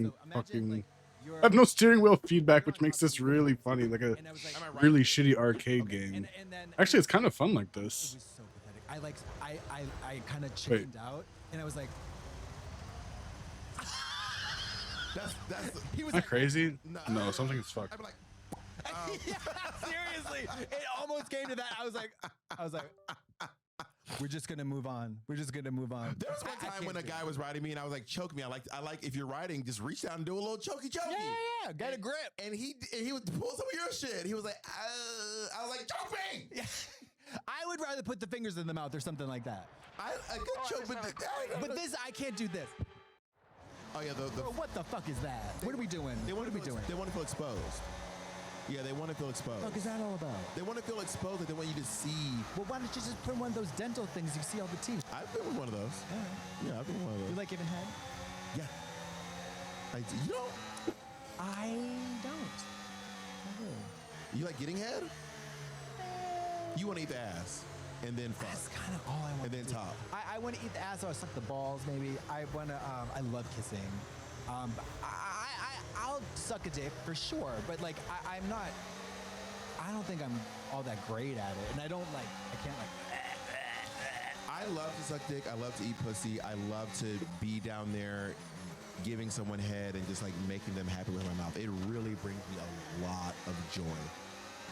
So fucking. like I have no steering wheel feedback, which makes this really funny, like a really shitty arcade game. and then Actually, it's kind of fun like it this. was so pathetic. I kind of Wait. chickened out, and I was like, He Am was I like, crazy? no, No, something is fucked. I'd be like, yeah, seriously, it almost came to that. I was like, we're just gonna move on. We're just gonna move on. there was one time when a guy was riding me and I was like, choke me. I like if you're riding, just reach down and do a little chokey. Yeah, get a grip. And he would pull some of your shit. He was like, I was like, choke me. Yeah. I would rather put the fingers in the mouth or something like that. A good choke, But this, I can't do this. oh yeah, Bro, what the fuck is that? What are we doing? What are we doing? They want to feel exposed. Yeah, they want to feel exposed. What is that all about? They want to feel exposed. Like they want you to see. Well, why don't you just put one of those dental things you see all the teeth? I've been with one of those. Yeah, I've been with one of You those. like giving head? Yeah. You don't. I don't. I really. You like getting head? You want to eat the ass and then fuck. That's kind of all I want And then to do. top. I want to eat the ass or I suck the balls maybe. I want to, I love kissing. I'll suck a dick for sure, but like I'm not, I don't think I'm all that great at it. And I don't like, I can't like. I love to suck dick. I love to eat pussy. I love to be down there giving someone head and just like making them happy with my mouth. It really brings me a lot of joy.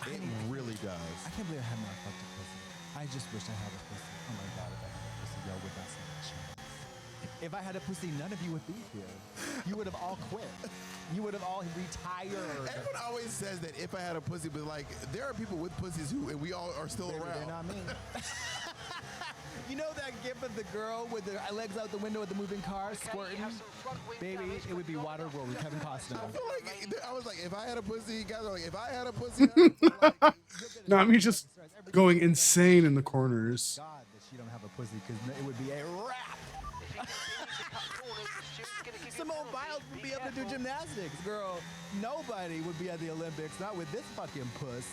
It really does. I can't believe I have not fucked a pussy. I just wish I had a pussy. Oh my God, if I had a pussy, y'all would not stand a chance. If I had a pussy, none of you would be here. You would have all quit. You would have all retired. Everyone always says that if I had a pussy, but like there are people with pussies who, and we all are still Baby, around. they're not me. You know that gif of the girl with her legs out the window of the moving car squirting? Baby, it would be Waterworld with Kevin Costner. I feel like I was like, if I had a pussy, you guys are like, if I had a pussy. Like, No, I mean just going insane in the corners. God that she don't have a pussy because it would be a wrap. Simone Biles would be able to do gymnastics, girl. Nobody would be at the Olympics, not with this fucking puss.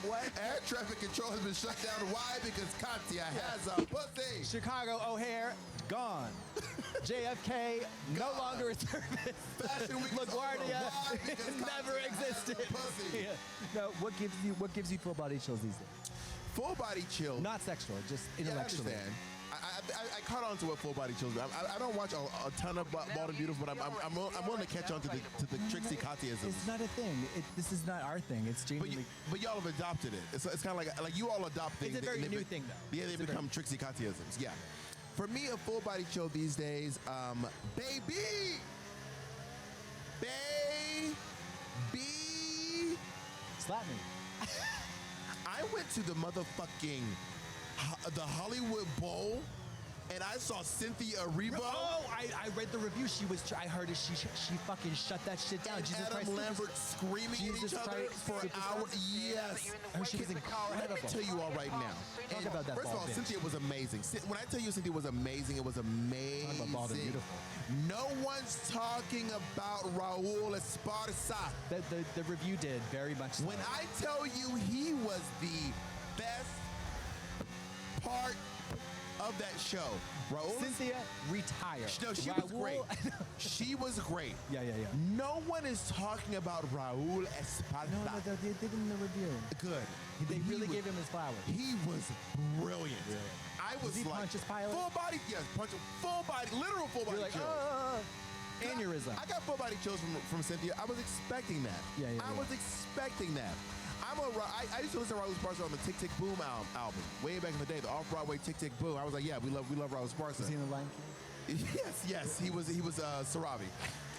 What? Air traffic control has been shut down. Why? Because Katya has a pussy. Chicago O'Hare, gone. JFK, no longer in service. Fashion Week is over. LaGuardia Why? Because never Katya has existed. a pussy. Yeah. No, what gives you full body chills these days? Full body chill. Not sexual, just Yeah, I intellectually. understand. I caught on to what full body chills. I don't watch a ton of Bald and Beautiful, but I'm willing to catch on to the Trixie Katyaisms. It's not a thing. This is not our thing. It's genuinely. But y'all have adopted it. It's kind of like you all adopt things. It's a very and they new thing, though. Yeah, they It's a become Trixie Katyaisms. Yeah. For me, a full body chill these days, baby, Slap me. I went to the motherfucking the Hollywood Bowl, and I saw Cynthia Erivo. Oh, I read the review. I heard it. She fucking shut that shit down. And Jesus Adam Christ. Lambert screaming at Jesus each other Christ, for an hour. Yes. She was Let me incredible. tell you all right now. Talk about that First of bald all, bitch. Cynthia was amazing. When I tell you Cynthia was amazing, it was amazing. Talk about bald and beautiful. No one's talking about Raul Esparza. The review did very much so. When I tell you he was the best part of that show, Raul. Cynthia retired. No, she was great. She was great. Yeah. No one is talking about Raul Esparza. No, they did in the review. Good. They really was- gave him his flowers. He was brilliant. I was he like Pontius Pilate? full body, yes, full body, literal full body You're like, chills. aneurysm. I got full body chills from Cynthia. I was expecting that. Yeah. I was expecting that. I used to listen to Raul Esparza on the Tick Tick Boom album way back in the day, the off-Broadway Tick Tick Boom. I was like, yeah, we love Raul Esparza. Was he in the Lion King? Yes, he was Sarabi.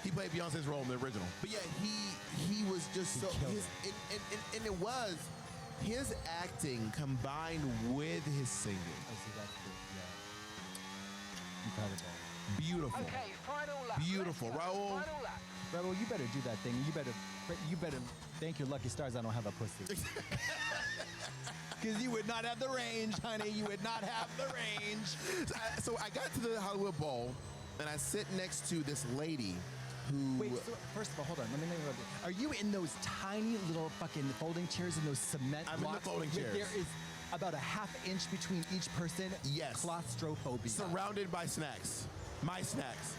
He played Beyonce's role in the original. But yeah, he was just so and it was his acting combined with his singing. Oh, see, that's good. Yeah. Incredible. Beautiful. Okay, final lap. Beautiful. Let's go. Raul. Final lap. Rebel, you better do that thing. You better thank your lucky stars I don't have a pussy. Because you would not have the range, honey. You would not have the range. So I got to the Hollywood Bowl, and I sit next to this lady who. Wait, so first of all, hold on. Let me interrupt you. Are you in those tiny little fucking folding chairs in those cement I'm in the blocks? folding chairs. There is about a half inch between each person. Yes. Claustrophobia. Surrounded by snacks. My snacks.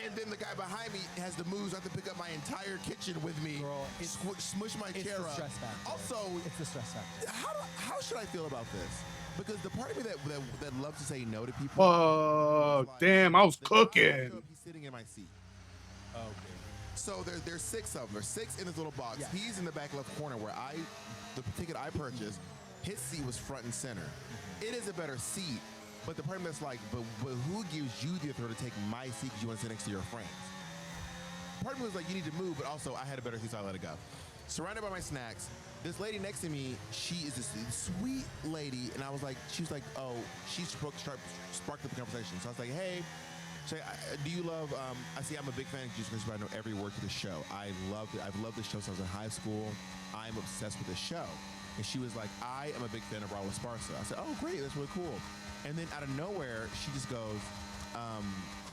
And then the guy behind me has the moves. I have to pick up my entire kitchen with me. Girl, smush my it's chair the up. stress factor. Also, it's the stress factor. how should I feel about this? Because the part of me that loves to say no to people. Fuck, damn, I was cooking. He's sitting in my seat. Okay. So there's 6 of them. There's 6 in this little box. Yes. He's in the back left corner where the ticket I purchased, his seat was front and center. It is a better seat, but the problem that's like, but who gives you the authority to take my seat because you want to sit next to your friends? Part of me was like, you need to move, but also I had a better seat, so I let it go. Surrounded by my snacks, this lady next to me, she is this sweet lady, and she was like, oh, she sparked up the conversation. So I was like, hey, do you love, I see I'm a big fan of Juice because I know every word to the show. I've loved the show since I was in high school. I'm obsessed with the show. And she was like, I am a big fan of Raul Esparza. I said, oh, great, that's really cool. And then out of nowhere, she just goes,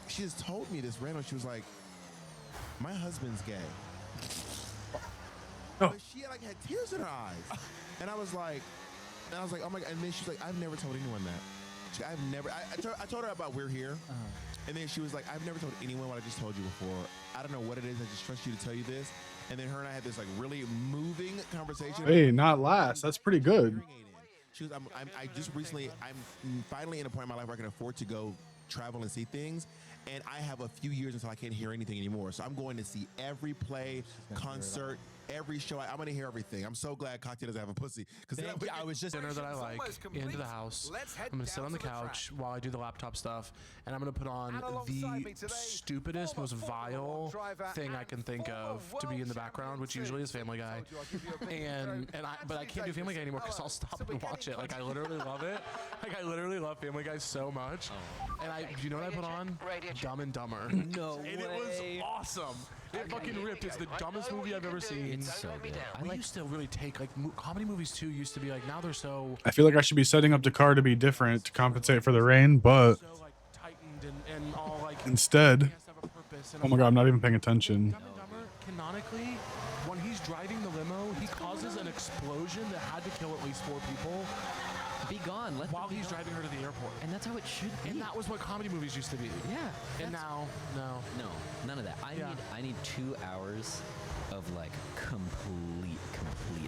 she just told me this random, she was like, my husband's gay. Oh. But she had tears in her eyes. And I was like, oh my God. And then she's like, I've never told anyone that. I told her about we're here. And then she was like, I've never told anyone what I just told you before. I don't know what it is. I just trust you to tell you this. And then her and I had this really moving conversation. Hey, not last. That's pretty good. She was, I'm finally in a point in my life where I can afford to go travel and see things. And I have a few years until I can't hear anything anymore. So I'm going to see every play, concert, every show. I'm going to hear everything. I'm so glad Cocktail doesn't have a pussy. Because I was just dinner that I like into the house. I'm going to sit on the couch while I do the laptop stuff, and I'm going to put on the stupidest, most vile thing I can think of to be in the background, which usually is Family Guy. But I can't do Family Guy anymore because I'll stop and watch it. Like, I literally love it. Like, I literally love Family Guy so much. And you know what I put on? Dumb and Dumber. No And it was awesome. It fucking ripped. It's the dumbest movie I've ever seen. It's so good. I used to really take comedy movies too. Used to be like, now they're so I feel like I should be setting up the car to be different to compensate for the rain, but like tightened and all like instead, has to have a purpose. And oh my God, I'm not even paying attention. Dumb and Dumber, canonically, when he's driving the limo, he causes an explosion that had to kill at least 4 people Be gone. while he's driving her to the airport. And that's how it should be. And that was what comedy movies used to be. Yeah. And now, no. No, none of that. I need 2 hours of like complete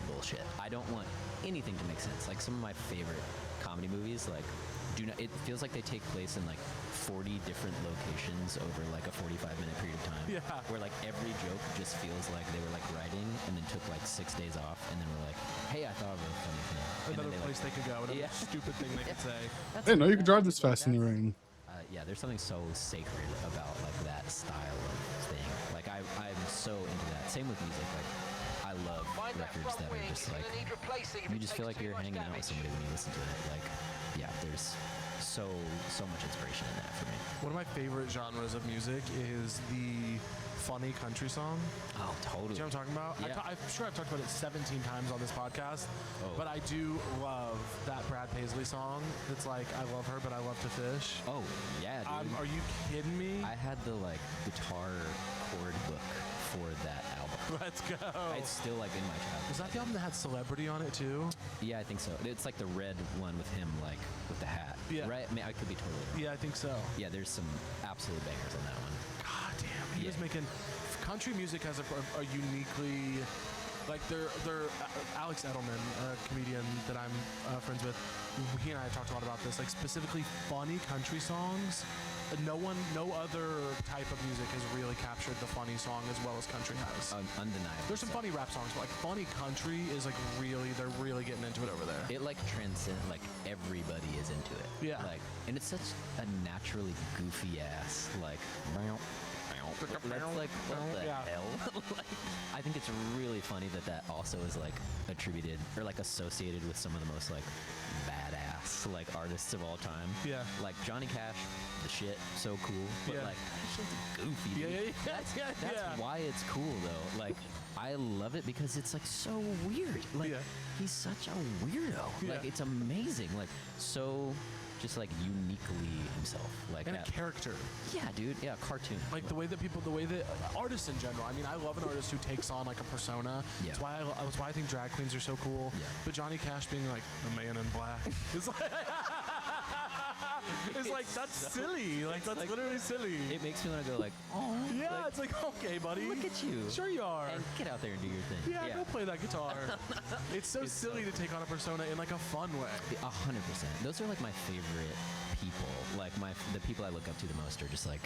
bullshit. I don't want anything to make sense. Like some of my favorite comedy movies, like it feels like they take place in like 40 different locations over like a 45-minute period of time. Yeah. Where like every joke just feels like they were like writing and then took like 6 days off and then were like, hey, I thought of a funny thing. Another place they could go. Another stupid thing they could say. I didn't know you could drive this fast in the rain. Yeah, there's something so sacred about like that style of thing. Like I'm so into that. Same with music. Like I love records that are just like you just feel like you're hanging out with somebody when you listen to it. Like yeah, there's so much inspiration in that for me. One of my favorite genres of music is the funny country song. Oh, totally. Do you know what I'm talking about? Yeah. I'm sure I've talked about it 17 times on this podcast, Oh. but I do love that Brad Paisley song. It's like, I love her, but I love to fish. Oh, yeah, dude. Are you kidding me? I had the like guitar chord book for that album. Let's go. It's still like in my childhood. Was that the album that had Celebrity on it too? Yeah, I think so. It's like the red one with him, like with the hat. Yeah. Right? I mean, I could be totally wrong. Yeah, I think so. Yeah, there's some absolute bangers on that one. God damn, he was Yeah. making country music has a uniquely like they're Alex Edelman, a comedian that I'm friends with. He and I have talked a lot about this, like specifically funny country songs. No other type of music has really captured the funny song as well as country has. Undeniable. There's some funny rap songs, but like funny country is like they're really getting into it over there. It like transcends, like everybody is into it. Yeah. Like, and it's such a naturally goofy ass, like, that's like, what the Yeah. hell? Like, I think it's really funny that also is like attributed or like associated with some of the most like badass like artists of all time. Yeah. Like Johnny Cash, the shit, so cool. But Yeah. like, that shit's goofy. Yeah, dude. yeah, yeah. That's Yeah. why it's cool though. Like I love it because it's like so weird. Like Yeah. he's such a weirdo. Yeah. Like it's amazing. Like so just like uniquely himself, like And that. a character. Yeah, dude. Yeah, cartoon. Like the way that artists in general. I mean, I love an artist who takes on like a persona. Yeah. That's why I think drag queens are so cool. Yeah. But Johnny Cash being like the man in black is like, it's like that's silly. Like that's like- literally silly. It makes me want to go like, oh, Yeah, like, it's like okay, buddy. look at you. Sure you are. And get out there and do your thing. Yeah, go play that guitar. It's so silly to take on a persona in like a fun way. 100%. Those are like my favorite people. Like the people I look up to the most are just like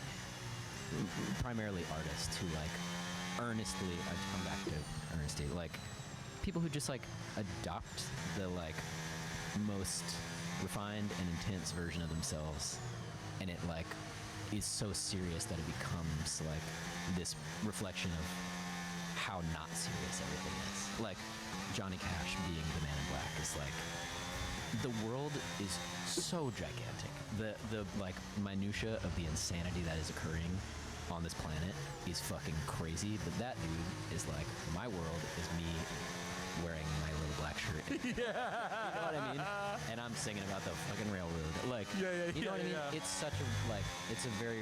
primarily artists who like earnestly. I'd come back to earnesty. Like people who just like adopt the like most refined and intense version of themselves, and it like is so serious that it becomes like this reflection of how not serious everything is. Like Johnny Cash being the man in black is like the world is so gigantic. The like minutia of the insanity that is occurring on this planet is fucking crazy. But that dude is like, my world is me wearing my little black shirt. Yeah. You know what I mean? And I'm singing about the fucking railroad. Like, you know what I mean? yeah. It's such a like, it's a very.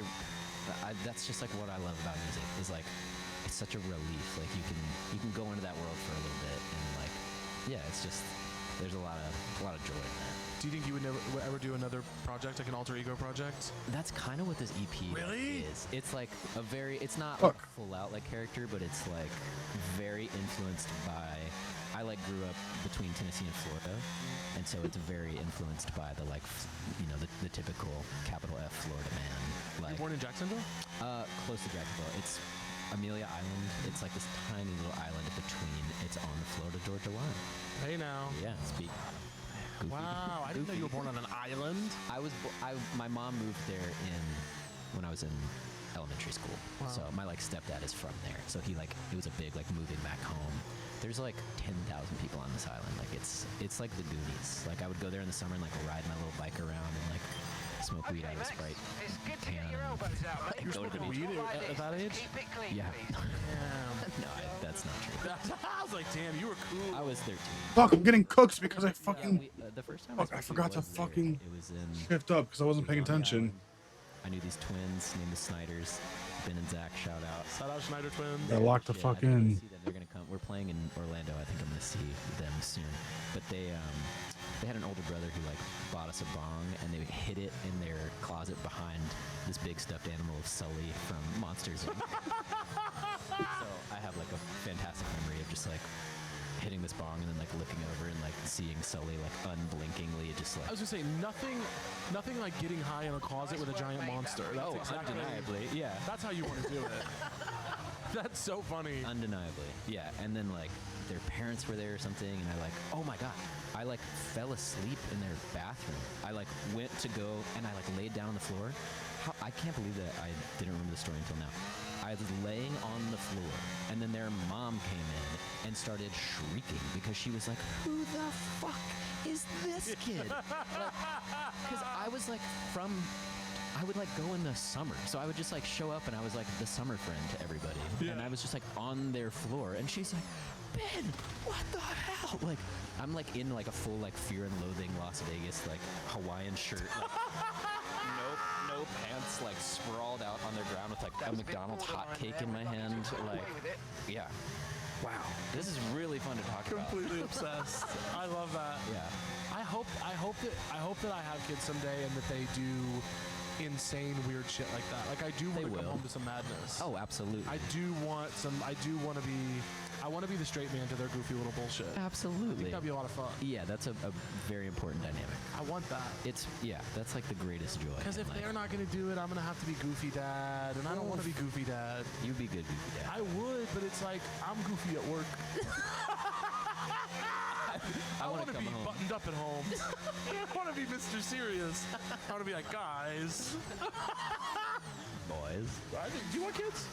That's just like what I love about music is like, it's such a relief. Like you can go into that world for a little bit and like, yeah, it's just there's a lot of joy in that. Do you think you would ever do another project, like an alter ego project? That's kind of what this EP Really? is. It's like a very, it's not Fuck. like full out like character, but it's like very influenced by, I like grew up between Tennessee and Florida, and so it's very influenced by the like, the typical capital F Florida man. You Like, born in Jacksonville? close to Jacksonville. It's Amelia Island. It's like this tiny little island in between. It's on the Florida-Georgia line. Hey now. Yeah, speak. Goofy. Wow, I didn't know you were born on an island. My mom moved there when I was in elementary school. Wow. So my like stepdad is from there. So it was a big like moving back home. There's like 10,000 people on this island. Like it's like the Goonies. Like I would go there in the summer and like ride my little bike around and like smoke weed out of a Sprite can. You're smoking weed at that age? Yeah. Damn. No, that's not true. I was like, damn, you were cool. I was 13. Fuck, I'm getting cooked because I Yeah, fucking the first time Fuck, I smoked weed forgot to was there. fucking It was in shift up because I wasn't paying on the attention. island. I knew these twins named the Snyders. Ben and Zach, shout out. Shout out Schneider twins. Yeah, lock the Yeah, fuck I think I'm gonna in. see them. They're gonna come. We're playing in Orlando. I think I'm gonna see them soon. But they had an older brother who like bought us a bong, and they hid it in their closet behind this big stuffed animal of Sully from Monsters Inc. So I have like a fantastic memory of just like hitting this bong and then like looking over and like seeing Sully like unblinkingly just like. I was gonna say nothing like getting high in a closet with a giant monster. That's exactly, undeniably, yeah. That's how you want to do it. That's so funny. Undeniably, yeah. And then like their parents were there or something, and I like, oh my god, I like fell asleep in their bathroom. I like went to go and I like laid down on the floor. I can't believe that I didn't remember the story until now. I was laying on the floor, and then their mom came in and started shrieking because she was like, "Who the fuck is this kid?" Because I was like I would like go in the summer, so I would just like show up and I was like the summer friend to everybody, and I was just like on their floor, and she's like, "Ben, what the hell?" Like I'm like in like a full like Fear and Loathing Las Vegas like Hawaiian shirt, like no pants, like sprawled out on the ground with like a McDonald's hot cake in my hand, like yeah. Wow, this is really fun to talk about. Completely obsessed. I love that. Yeah. I hope that I have kids someday and that they do insane weird shit like that. Like I do want to come will. home to some madness. Oh, absolutely. I want to be the straight man to their goofy little bullshit. I Absolutely. think that'd be a lot of fun. Yeah, that's a very important dynamic. I want that. That's like the greatest joy. Because if they're not going to do it, I'm going to have to be goofy dad, and I don't want to be goofy dad. you'd be good, goofy dad. I would, but it's like I'm goofy at work. I wanna want to come be home. buttoned up at home. I want to be Mr. Serious. I want to be like, guys. Boys. Do you want kids?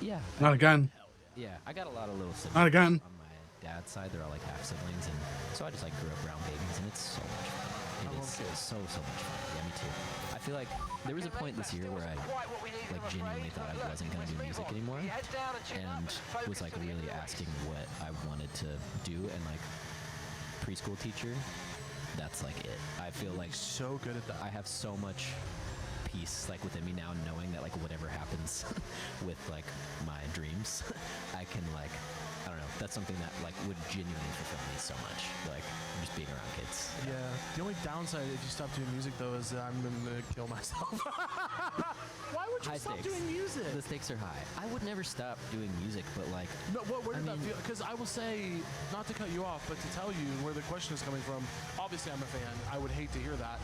Yeah. Not again. Yeah, I got a lot of little siblings. Not again. On my dad's side, they're all like half siblings, and so I just like grew up around babies, and it's so much fun. It love is kids. so much fun. Yeah, me too. I feel like there was a point this year where I like genuinely thought I wasn't gonna do music anymore, and was like really asking what I wanted to do, and like preschool teacher that's like it. I feel like So good at that. I have so much peace like within me now, knowing that like whatever happens with like my dreams, I can like, I don't know, that's something that like would genuinely fulfill me so much, like just being around kids. Yeah. The only downside if you stop doing music though is that I'm gonna kill myself. Why would you High stop stakes. doing music? The stakes are high. I would never stop doing music, but like No, where I did that mean- feel? Because I will say, not to cut you off, but to tell you where the question is coming from. Obviously, I'm a fan. I would hate to hear that.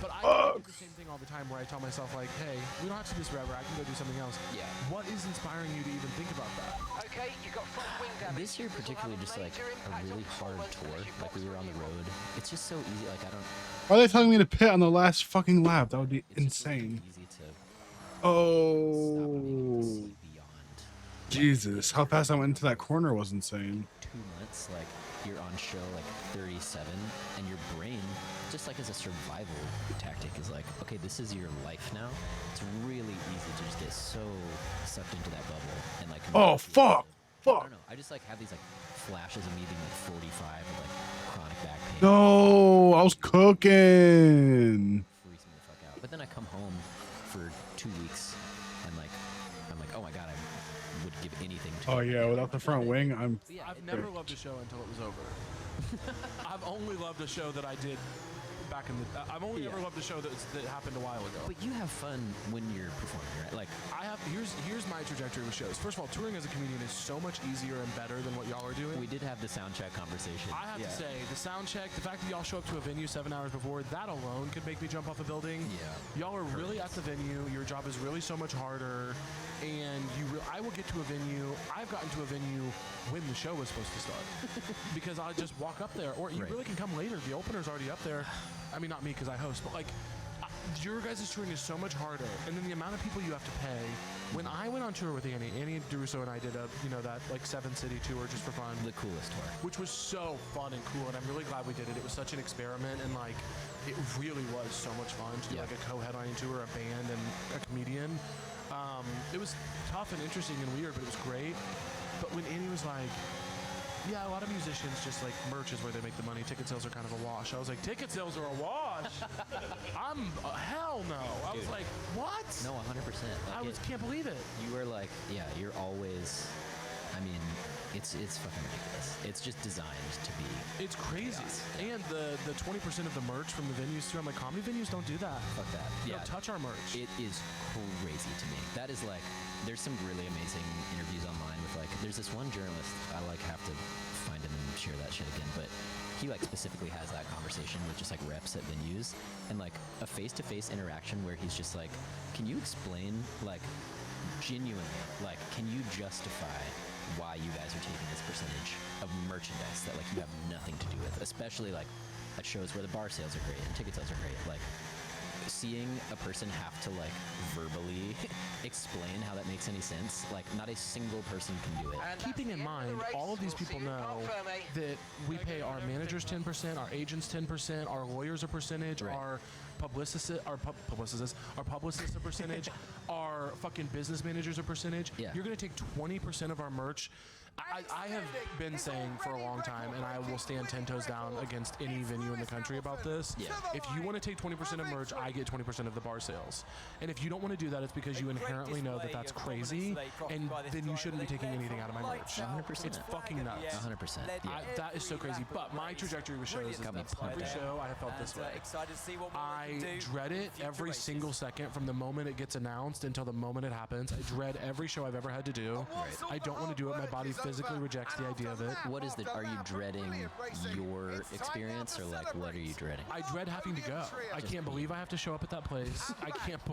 But I do the same thing all the time where I tell myself, like, hey, we don't have to do this forever. I can go do something else. Yeah. What is inspiring you to even think about that? Okay, you got front wing damage. this year particularly just like a really hard tour. Like we were on the road. It's just so easy. Like I don't. Why are they telling me to pit on the last fucking lap? That would be It's just really insane. easy to stop Oh, and being able to see beyond. Jesus. How fast I went into that corner was insane. 2 months, like you're on show like 37, and your brain, just like as a survival tactic, is like, okay, this is your life now. It's really easy to just get so sucked into that bubble and like. Oh, fuck. I Fuck. don't know. I just like have these like flashes of me being like 45 with like chronic back pain. No, I was cooking. Freaks me the fuck out. But then I come home for 2 weeks, and like I'm like, oh my god, I would give anything to. Oh yeah, without the front wing, I'm. But yeah, I've never loved a show until it was over. I've only loved a show that I did back in the. I've only ever loved a show that happened a while ago. But you have fun when you're performing, right? Like, I have here's my trajectory with shows. First of all, touring as a comedian is so much easier and better than what y'all are doing. we did have the sound check conversation. I have to say, the sound check, the fact that y'all show up to a venue 7 hours before, that alone could make me jump off a building. Yeah. Y'all are really at the venue. Your job is really so much harder. And I will get to a venue. I've gotten to a venue when the show was supposed to start. Because I'll just walk up there. Or you Right. really can come later. The opener's already up there. I mean, not me because I host, but like, your guys' touring is so much harder. And then the amount of people you have to pay. When I went on tour with Annie DeRusso and I did that like 7-city tour just for fun. The coolest tour. Which was so fun and cool, and I'm really glad we did it. It was such an experiment, and like, it really was so much fun to do Yeah. like a co-headlining tour, a band, and a comedian. It was tough and interesting and weird, but it was great. But when Annie was like, yeah, a lot of musicians just like merch is where they make the money. Ticket sales are kind of a wash. I was like, ticket sales are a wash? Hell no. I was Dude. like, what? No, 100%. I Like, can't believe it. you were like, yeah, you're always. I mean, it's fucking ridiculous. It's just designed to be. It's crazy. And the 20% of the merch from the venues too. I'm like, comedy venues don't do that. Fuck that. They Yeah. don't touch our merch. It is crazy to me. That is like, there's some really amazing interviews online with like, there's this one journalist, I like have to find him and share that shit again, but he like specifically has that conversation with just like reps at venues and like a face-to-face interaction where he's just like, can you explain like genuinely, like, can you justify why you guys are taking this percentage of merchandise that like you have nothing to do with, especially like at shows where the bar sales are great and ticket sales are great, like seeing a person have to like verbally explain how that makes any sense, like not a single person can do it. Keeping in mind, all of these people know that we pay our managers 10%, our agents 10%, our lawyers a percentage, Right. our publicists a percentage, our fucking business managers a percentage. Yeah. You're gonna take 20% of our merch. I have been saying for a long time, and I will stand 10 toes down against any venue in the country about this. Yeah. If you want to take 20% of merch, I get 20% of the bar sales. And if you don't want to do that, it's because you inherently know that that's crazy, and then you shouldn't be taking anything out of my merch. 100%. It's fucking nuts. 100%. Yeah. That is so crazy. But my trajectory with shows is Got me that pumped every up. show I have felt this way. Excited to see what I dread it every single second from the moment it gets announced until the moment it happens. I dread every show I've ever had to do. I don't want to do it. My body physically rejects the idea of it. What is the? Are you dreading your experience, or like what are you dreading? I dread having to go. I can't believe I have to show up at that place. I can't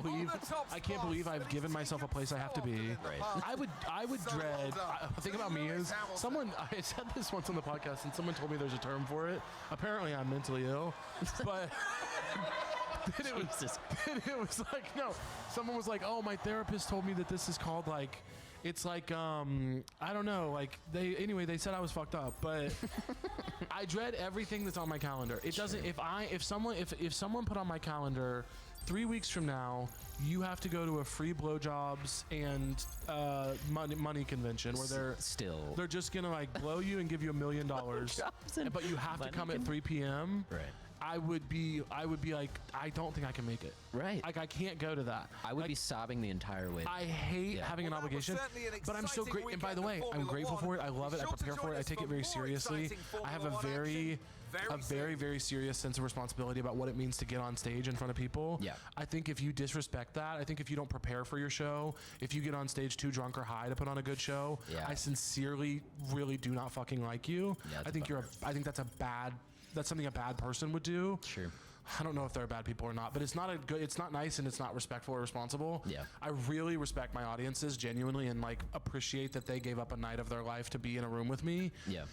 believe I've given myself a place I have to be. Right. I would dread. Think about me as someone. I said this once on the podcast, and someone told me there's a term for it. Apparently, I'm mentally ill, but. Then it was like, no. Someone was like, oh, my therapist told me that this is called like. It's like I don't know, like they said I was fucked up, but I dread everything that's on my calendar. It doesn't if someone put on my calendar 3 weeks from now, you have to go to a free blowjobs and money convention where they're just gonna like blow you and give you $1 million, but you have to come at 3 p.m. Right. I would be like, I don't think I can make it. Right. Like, I can't go to that. I would Like, be sobbing the entire way. I hate having an obligation, but I'm so great. And by the way, I'm grateful for it. I love it. I prepare for it. I take it very seriously. I have a very serious sense of responsibility about what it means to get on stage in front of people. Yeah. I think if you disrespect that, I think if you don't prepare for your show, if you get on stage too drunk or high to put on a good show, Yeah. I sincerely really do not fucking like you. Yeah, I think I think that's something a bad person would do. Sure. I don't know if they're bad people or not, but it's not nice and it's not respectful or responsible. Yeah. I really respect my audiences genuinely and like appreciate that they gave up a night of their life to be in a room with me. Yeah.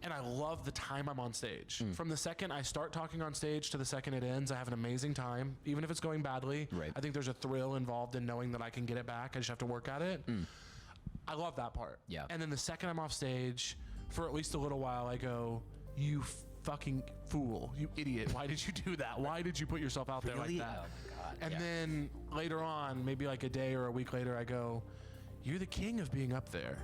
And I love the time I'm on stage. From the second I start talking on stage to the second it ends, I have an amazing time, even if it's going badly. Right. I think there's a thrill involved in knowing that I can get it back. I just have to work at it. I love that part. Yeah. And then the second I'm off stage, for at least a little while, I go, you fucking fool, you idiot. Why did you do that? Why did you put yourself out there like Really? that? Oh my God. And Yeah. then later on, maybe like a day or a week later, I go, you're the king of being up there.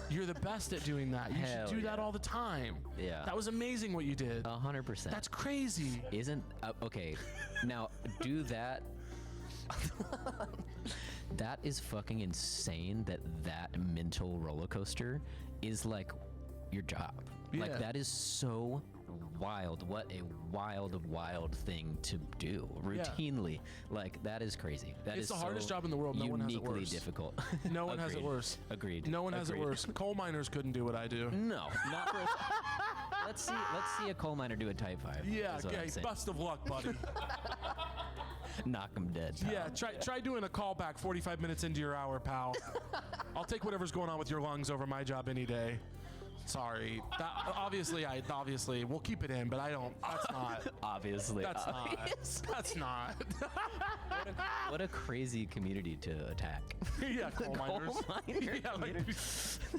You're the best at doing that. You Hell should do that yeah. all the time. Yeah. That was amazing what you did. 100%. That's crazy. Isn't okay? Now do that. That is fucking insane. That mental roller coaster is like your job. Yeah. Like that is so wild. What a wild thing to do routinely. Like that is crazy. That It's is the hardest so job in the world. No one has it uniquely worse. difficult. No one has it Agreed. worse. Agreed. No one has it Agreed. worse. Coal miners couldn't do what I do. No, not for. Let's see a coal miner do a Type 5. Yeah, is what I'm okay. saying. Best of luck, buddy. Knock them dead. pal. Yeah, try doing a callback 45 minutes into your hour, pal. I'll take whatever's going on with your lungs over my job any day. Sorry. That, obviously, we'll keep it in, but I don't. That's not. Obviously. That's not. That's not. What a crazy community to attack. Yeah, coal miners. Yeah, like,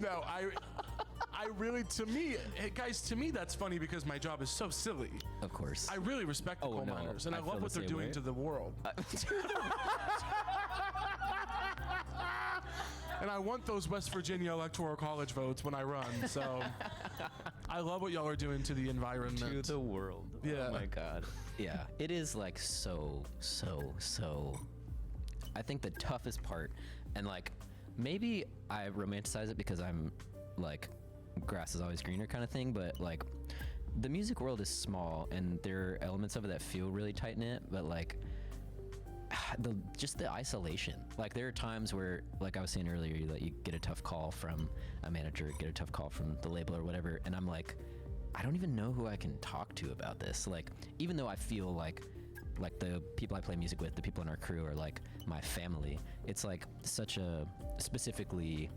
no, I really, to me, hey, guys, to me, that's funny because my job is so silly. Of course. I really respect the Oh, coal no, miners, and I I love feel what the they're same doing way. to the world. And I want those West Virginia Electoral College votes when I run. So I love what y'all are doing to the environment. To the world. Yeah. Oh my God. Yeah. It is like so. I think the toughest part, and like maybe I romanticize it because I'm like grass is always greener kind of thing, but like the music world is small and there are elements of it that feel really tight knit, but like just the isolation. Like there are times where, like I was saying earlier, you get a tough call from a manager, get a tough call from the label or whatever, and I'm like, I don't even know who I can talk to about this. Like, even though I feel like the people I play music with, the people in our crew are like my family. It's like such a specifically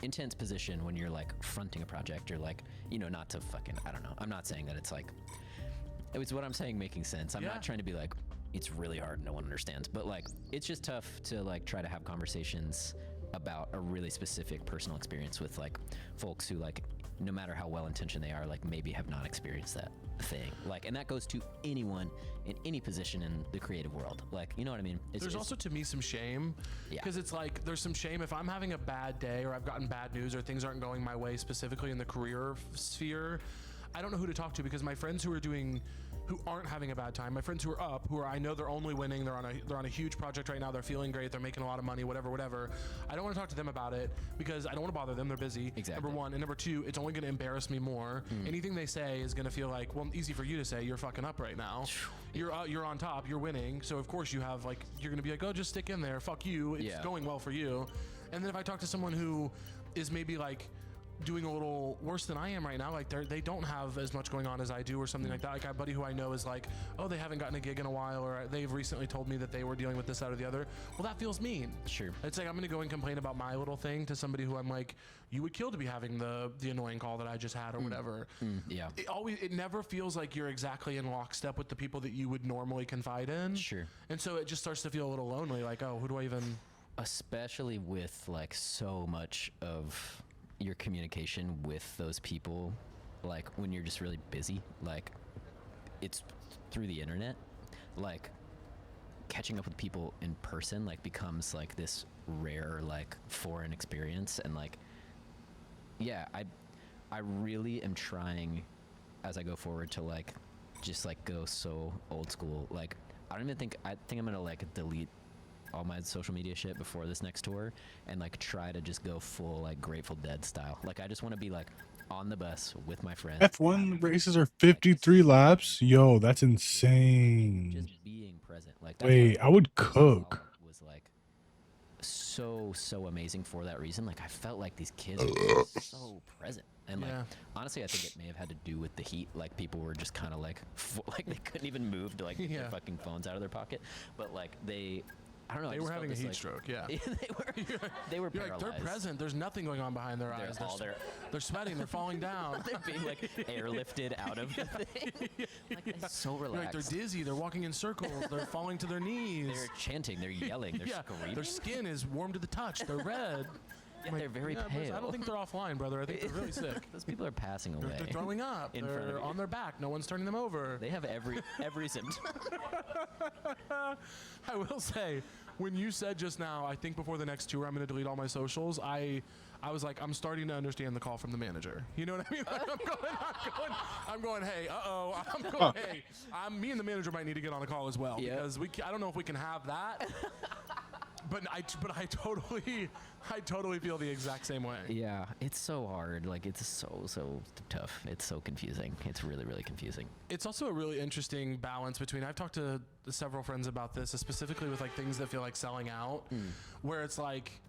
intense position when you're like fronting a project or like, you know, not to fucking, I don't know. I'm not saying that it's like, it's what I'm saying making sense. I'm Yeah. not trying to be like, it's really hard, no one understands. But like, it's just tough to like try to have conversations about a really specific personal experience with like folks who like, no matter how well intentioned they are, like maybe have not experienced that thing. Like, and that goes to anyone in any position in the creative world. Like, you know what I mean? There's also to me some shame Yeah. because it's like there's some shame if I'm having a bad day or I've gotten bad news or things aren't going my way specifically in the career sphere. I don't know who to talk to because my friends who aren't having a bad time, my friends who are up, I know they're only winning, they're on a huge project right now, they're feeling great, they're making a lot of money, whatever. I don't want to talk to them about it because I don't want to bother them, they're busy. Exactly. Number one, and number two, it's only going to embarrass me more. Anything they say is going to feel like, well, easy for you to say, you're fucking up right now. You're on top, you're winning, so of course you have like, you're going to be like, oh, just stick in there, fuck you, it's Yeah. going well for you. And then if I talk to someone who is maybe like doing a little worse than I am right now, like they don't have as much going on as I do or something like that. Like a buddy who I know is like, oh, they haven't gotten a gig in a while, or they've recently told me that they were dealing with this, that, or the other. Well, that feels mean. Sure. It's like I'm gonna go and complain about my little thing to somebody who I'm like, you would kill to be having the annoying call that I just had or whatever. Yeah. It never feels like you're exactly in lockstep with the people that you would normally confide in. Sure. And so it just starts to feel a little lonely. Like, oh, who do I even? Especially with like so much of your communication with those people, like when you're just really busy, like it's through the internet, like catching up with people in person like becomes like this rare like foreign experience. And like, yeah, I really am trying as I go forward to like just like go so old school. Like I think I'm gonna like delete all my social media shit before this next tour and like try to just go full like Grateful Dead style. Like I just want to be like on the bus with my friends. F1 races are 53 laps. Yo, that's insane. Just being present. Like that's Wait, I would cook. was like so amazing for that reason. Like I felt like these kids were just so present. And like honestly, I think it may have had to do with the heat. Like people were just kind of like like they couldn't even move to like get their fucking phones out of their pocket. But like I don't know. They were having a heat stroke. Yeah. they were You're like, they're present. There's nothing going on behind their eyes. They're sweating. They're falling down. They're being like airlifted out of the thing. Like they're so relaxed. Like they're dizzy. They're walking in circles. They're falling to their knees. They're chanting. They're yelling. They're screaming. Their skin is warm to the touch. They're red. Yeah, they're very pale. I don't think they're offline, brother. I think they're really sick. Those people are passing away. They're throwing up. They're on their back. No one's turning them over. They have every symptom. I will say, when you said just now, I think before the next tour, I'm going to delete all my socials. I was like, I'm starting to understand the call from the manager. You know what I mean? Like, I'm going, hey, hey, me and the manager might need to get on a call as well because I don't know if we can have that. But I totally feel the exact same way. Yeah, it's so hard. Like it's so tough. It's so confusing. It's really confusing. It's also a really interesting balance between. I've talked to several friends about this, specifically with like things that feel like selling out, where it's like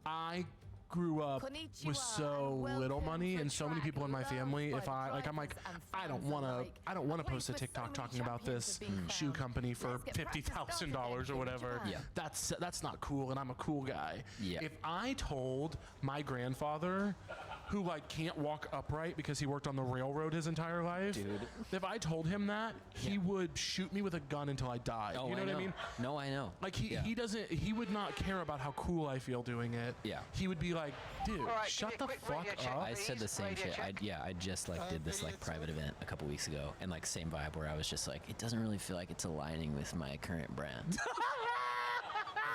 I grew up with so little money and so many people in my family. If I don't want to post a TikTok talking about this shoe company for $50,000 or whatever. Yeah. That's not cool, and I'm a cool guy. Yeah. If I told my grandfather, who like can't walk upright because he worked on the railroad his entire life, dude, if I told him that, he would shoot me with a gun until I died. Oh, you know what I mean? No, I know. Like he would not care about how cool I feel doing it. Yeah. He would be like, dude, shut the fuck up. I said the same shit. I just like did this like private event a couple weeks ago, and like same vibe where I was just like, it doesn't really feel like it's aligning with my current brand.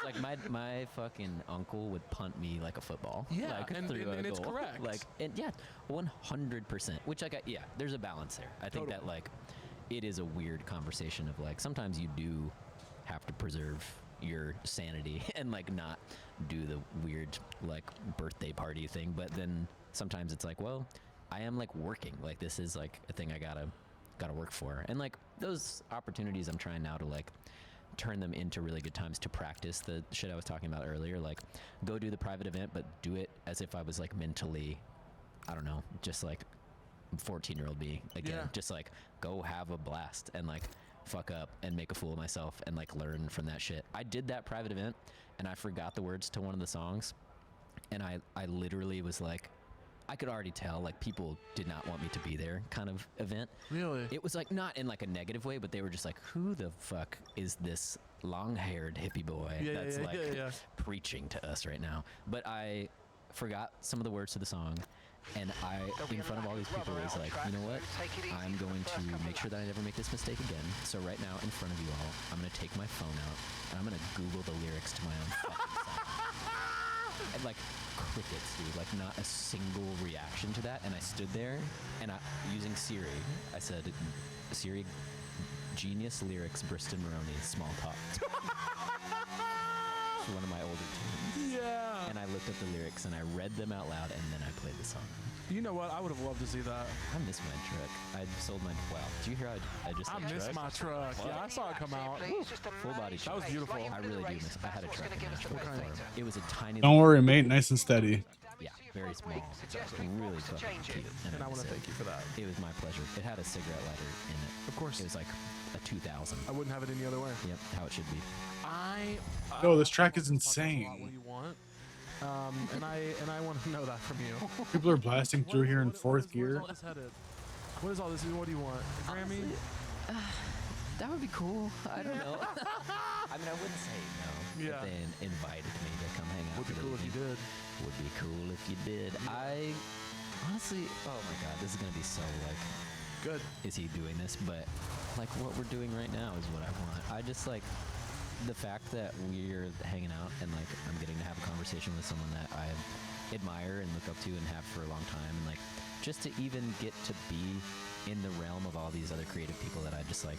Like my fucking uncle would punt me like a football. Yeah, like, and it's correct. Like, and yeah, 100%. Which there's a balance there. I think that like it is a weird conversation of like sometimes you do have to preserve your sanity and like not do the weird like birthday party thing. But then sometimes it's like, well, I am like working. Like this is like a thing I gotta work for. And like those opportunities I'm trying now to like turn them into really good times to practice the shit I was talking about earlier. Like go do the private event, but do it as if I was like mentally, I don't know, just like 14-year-old me again. Yeah. Just like go have a blast and like fuck up and make a fool of myself and like learn from that shit. I did that private event and I forgot the words to one of the songs, and I literally was like, I could already tell like people did not want me to be there kind of event. Really? It was like not in like a negative way, but they were just like, who the fuck is this long-haired hippie boy that's preaching to us right now? But I forgot some of the words to the song, and I, in front of all these people, was like, you know what? I'm going to make sure that I never make this mistake again. So right now, in front of you all, I'm going to take my phone out, and I'm going to Google the lyrics to my own fucking song. And like crickets, dude, like not a single reaction to that. And I stood there and using Siri, I said, Siri, genius lyrics, Briston Maroney, small talk. One of my older tunes. Yeah. And I looked up the lyrics and I read them out loud, and then I played the song. You know what? I would have loved to see that. I miss my truck. I sold my. Wow. Did you hear I just? I miss my truck. Yeah, I saw it come out. Full body That truck. was beautiful. I really do miss. I had a truck in Nashville before. It was a tiny. Don't worry, mate. Nice and steady. Yeah, very small. Really fucking cute. And I want to thank you for that. It was my pleasure. It had a cigarette lighter in it. Of course. It was like a 2000. I wouldn't have it any other way. Yep, how it should be. Yo, this track is What insane. do you want? And I want to know that from you. People are blasting through here in fourth gear. What is all this? What do you want? A Grammy? That would be cool. I don't know. I mean, I wouldn't say no. Yeah. If they invited me to come hang out. Would be for the cool if you evening. did. Would be cool if you did. I honestly, oh my god, this is gonna be so like, Good. is he doing this? But like what we're doing right now is what I want. I just like the fact that we're hanging out and like I'm getting to have a conversation with someone that I admire and look up to and have for a long time, and like just to even get to be in the realm of all these other creative people that I just like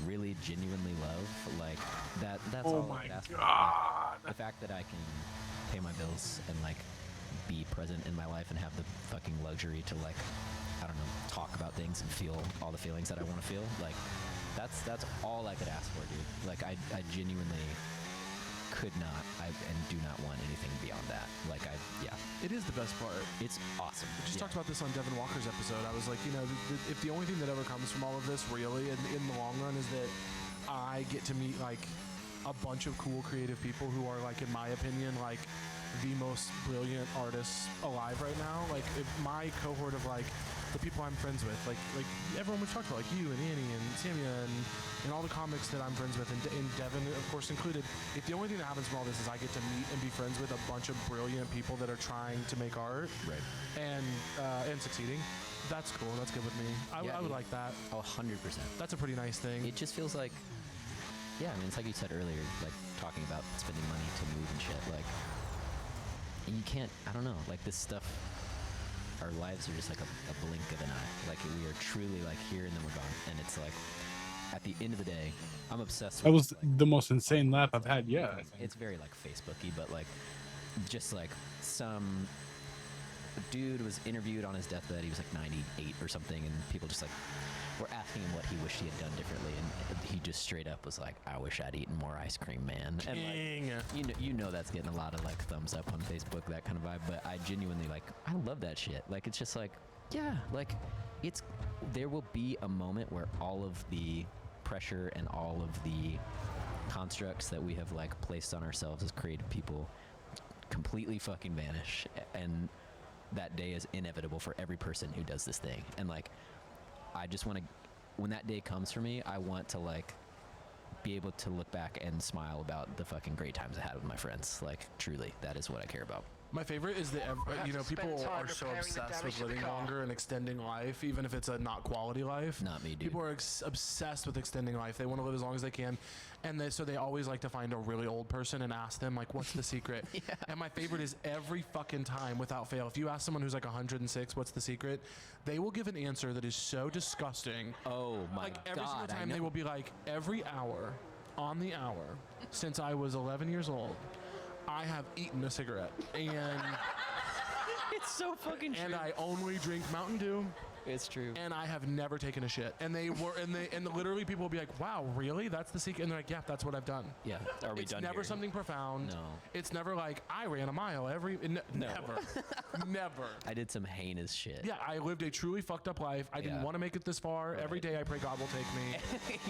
really genuinely love, like that's Oh all I my could ask for. God. Like, the fact that I can pay my bills and like be present in my life and have the fucking luxury to like, I don't know, talk about things and feel all the feelings that I want to feel, like that's all I could ask for, dude. Like I genuinely could not and do not want anything beyond that. Like It is the best part. it's awesome. We just Yeah. talked about this on Devin Walker's episode. I was like, you know, if the only thing that ever comes from all of this, really, in the long run, is that I get to meet like a bunch of cool, creative people who are like, in my opinion, like the most brilliant artists alive right now. Like if my cohort of like the people I'm friends with, like everyone we've talked about, like you and Annie and Samia and all the comics that I'm friends with, and Devin, of course, included. If the only thing that happens from all this is I get to meet and be friends with a bunch of brilliant people that are trying to make art, Right. and succeeding, that's cool. That's good with me. I would dude. like that. Oh, 100%. That's a pretty nice thing. It just feels like, yeah, I mean, it's like you said earlier, like talking about spending money to move and shit. Like, you can't, I don't know, like this stuff, our lives are just like a blink of an eye. Like, we are truly like here and then we're gone. And it's like, at the end of the day, I'm obsessed That with was like, the most insane laugh I've had yet. I think. it's very like Facebooky, but like just like some dude was interviewed on his deathbed. He was like 98 or something, and people just like were asking him what he wished he had done differently, and he just straight up was like, "I wish I'd eaten more ice cream, man." And King. like, you know that's getting a lot of like thumbs up on Facebook, that kind of vibe. But I genuinely like, I love that shit. Like, it's just like, yeah, like there will be a moment where all of the pressure and all of the constructs that we have like placed on ourselves as creative people completely fucking vanish, and that day is inevitable for every person who does this thing. And like, I just want to, when that day comes for me, I want to like be able to look back and smile about the fucking great times I had with my friends. Like, truly, that is what I care about. My favorite is that you know, people are so obsessed with living longer and extending life, even if it's a not quality life. Not me, dude. People are obsessed with extending life. They want to live as long as they can, and so they always like to find a really old person and ask them like, "What's the secret?" Yeah. And my favorite is every fucking time, without fail, if you ask someone who's like 106, "What's the secret?" they will give an answer that is so disgusting. Oh my Like every God, single I time, they know. will be like, "Every hour, on the hour, since I was 11 years old, I have eaten a cigarette, and It's so fucking true. and I only drink Mountain Dew, It's true. and I have never taken a shit." And they were, and literally people will be like, "Wow, really? That's the secret?" And they're like, "Yeah, that's what I've done." Yeah. Are we It's done never here? something profound. No. It's never like I ran a mile every. Never, never. I did some heinous shit. Yeah, I lived a truly fucked up life. I didn't Yeah. want to make it this far. Every day I pray God will take me.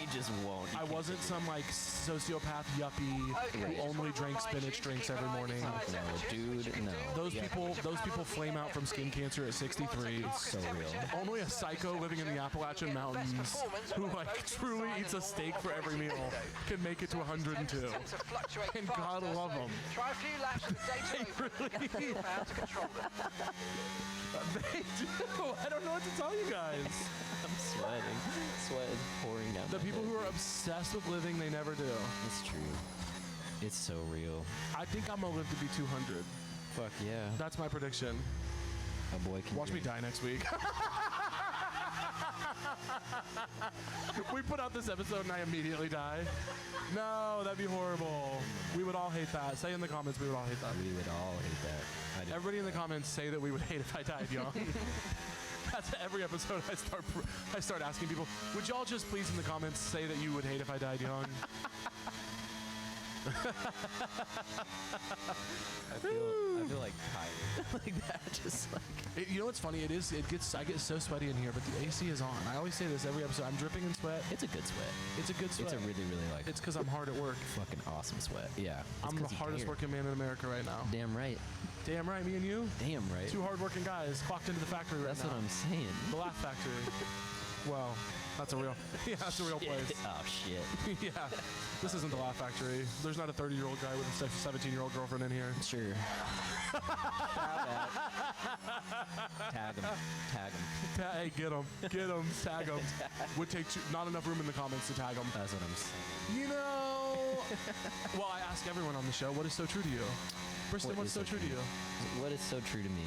You just won't. You I can't wasn't do some like sociopath yuppie who only drank spinach drinks every morning. it. No, dude, no. Those people flame out from skin cancer at 63. So real. Only a psycho living in the Appalachian Mountains who like truly eats a steak for every meal can make it to 102. And God love them. Try a few laps with data open. Really? You'll how to control them. They do. I don't know what to tell you guys. I'm sweating. Sweat is pouring down. The my people head. who are obsessed with living, they never do. It's true. It's so real. I think I'm gonna live to be 200. Fuck yeah. That's my prediction. A boy can Watch me dream. die next week. We put out this episode and I immediately die. No, that'd be horrible. We would all hate that. Say in the comments we would all hate that. We would all hate that. I do. Everybody in the comments say that we would hate if I died young. That's every episode I start asking people, would y'all just please in the comments say that you would hate if I died young? I feel like tired. Like that. Just like. You know what's funny? I get so sweaty in here, but the AC is on. I always say this every episode. I'm dripping in sweat. It's a good sweat. It's a good sweat. It's a really, really like. It's because I'm hard at work. fucking awesome sweat. Yeah. It's I'm the 'cause you hardest care. working man in America right now. Damn right. Damn right, me and you. Damn right. Two hardworking guys clocked into the factory right That's now. what I'm saying. The Laugh Factory. Well, that's a real. Yeah, that's a real place. Oh shit. Yeah, this isn't the Laugh Factory. There's not a 30-year-old guy with a 17-year-old girlfriend in here. Sure. Tag him. Tag him. Hey, get him, tag him. Would take not enough room in the comments to tag him. That's what I'm saying. You know. Well, I ask everyone on the show, what is so true to you? Bristen, What what's is so true to you? What is so true to me?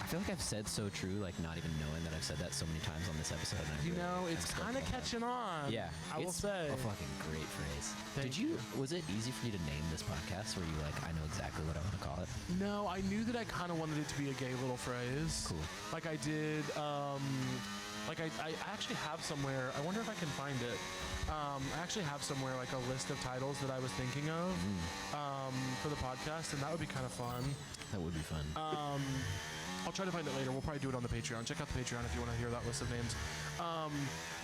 I feel like I've said so true, like not even knowing that I've said that so many times on this episode. And You know, it's kind of catching on. Yeah, I will say. a fucking great phrase. Thank Did you? Was it easy for you to name this podcast? Were you like, I know exactly what I want to call it? No, I knew that I kind of wanted it to be a gay little phrase. Cool. Like I did, like I actually have somewhere, I wonder if I can find it. I actually have somewhere like a list of titles that I was thinking of for the podcast, and that would be kind of fun. That would be fun. I'll try to find it later. We'll probably do it on the Patreon. Check out the Patreon if you want to hear that list of names.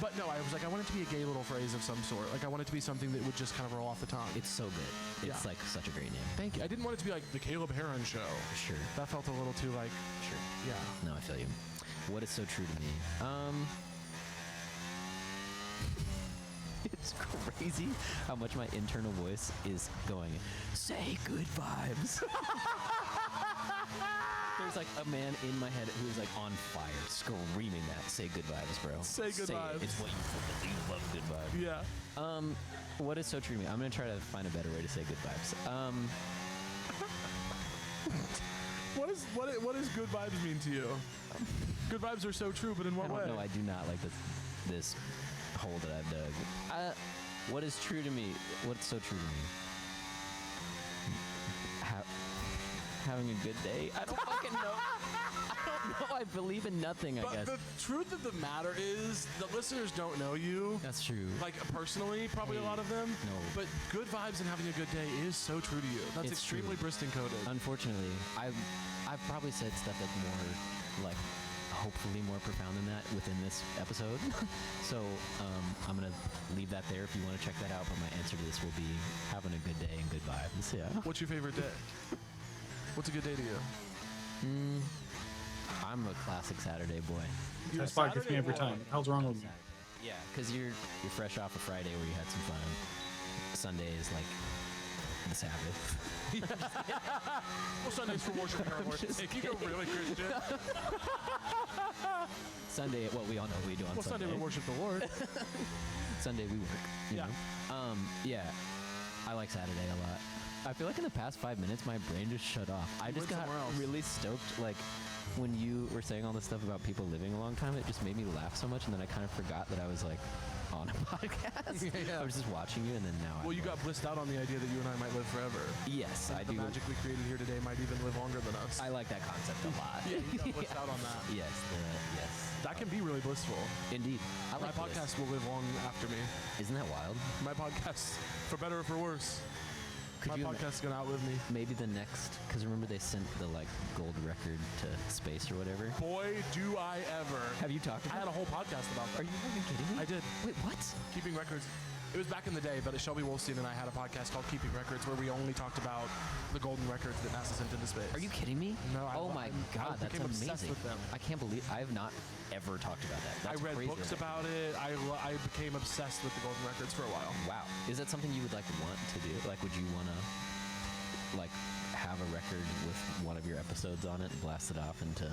But no, I was like, I want it to be a gay little phrase of some sort. Like I want it to be something that would just kind of roll off the tongue. It's so good. It's Yeah. like such a great name. Thank you. I didn't want it to be like the Caleb Heron Show. Sure. That felt a little too like, Sure. yeah. No, I feel you. What is so true to me? It's crazy how much my internal voice is going, say good vibes. There's like a man in my head who is like on fire, screaming that, say good vibes, bro. Say good vibes. It's what you fucking do. You love good vibes. Yeah. What is so true to me? I'm going to try to find a better way to say good vibes. What does good vibes mean to you? Good vibes are so true, but in I what way? don't know. I do not like this hole that I've dug. What is true to me? What's so true to me? Having a good day? I don't fucking know. I don't know. I believe in nothing, I But guess. the truth of the matter is, the listeners don't know you. That's true. Like personally, probably a lot of them. No. But good vibes and having a good day is so true to you. That's It's extremely true. Bristol coded. Unfortunately, I've probably said stuff that's more, like, hopefully more profound than that within this episode. So I'm going to leave that there if you want to check that out. But my answer to this will be having a good day and good vibes. Yeah. What's your favorite day? What's a good day to you? I'm a classic Saturday boy. You That's a fine with me Saturday every boy? time. Hell's wrong with me? Yeah, because you're fresh off a Friday where you had some fun. Sunday is like the Sabbath. Well, Sundays for worship and our Lord. If you go really Christian, Sunday, well, we all know what we do on well, Sunday Sunday. we worship the Lord. Sunday we work. You Yeah. know? Yeah. I like Saturday a lot. I feel like in the past 5 minutes, my brain just shut off. I just went got somewhere else. really stoked. Like, when you were saying all this stuff about people living a long time, it just made me laugh so much, and then I kind of forgot that I was, like, on a podcast. Yeah. I was just watching you, and then now Well, you got blissed out on the idea that you and I might live forever. Yes, I The do. magic we created here today might even live longer than us. I like that concept a lot. Yeah, you got blissed out on that. Yes, yes. That can be really blissful. Indeed. I My like podcast will live long after me. Isn't that wild? My podcast, for better or for worse, Could my you podcast is going to outlive me. maybe the next, because remember they sent the like gold record to space or whatever? Boy, do I ever. Have you talked I about had a whole podcast about that. Are you fucking kidding me? I did. Wait, what? Keeping Records. It was back in the day, but Shelby Wolstein and I had a podcast called Keeping Records where we only talked about the golden records that NASA sent into space. Are you kidding me? No, Oh my God, that's became obsessed amazing. with them. I can't believe I have not ever talked about that. That's I read crazy books that- about it. I became obsessed with the golden records for a while. Wow. Is that something you would like want to do? Like, would you want to like have a record with one of your episodes on it and blast it off into?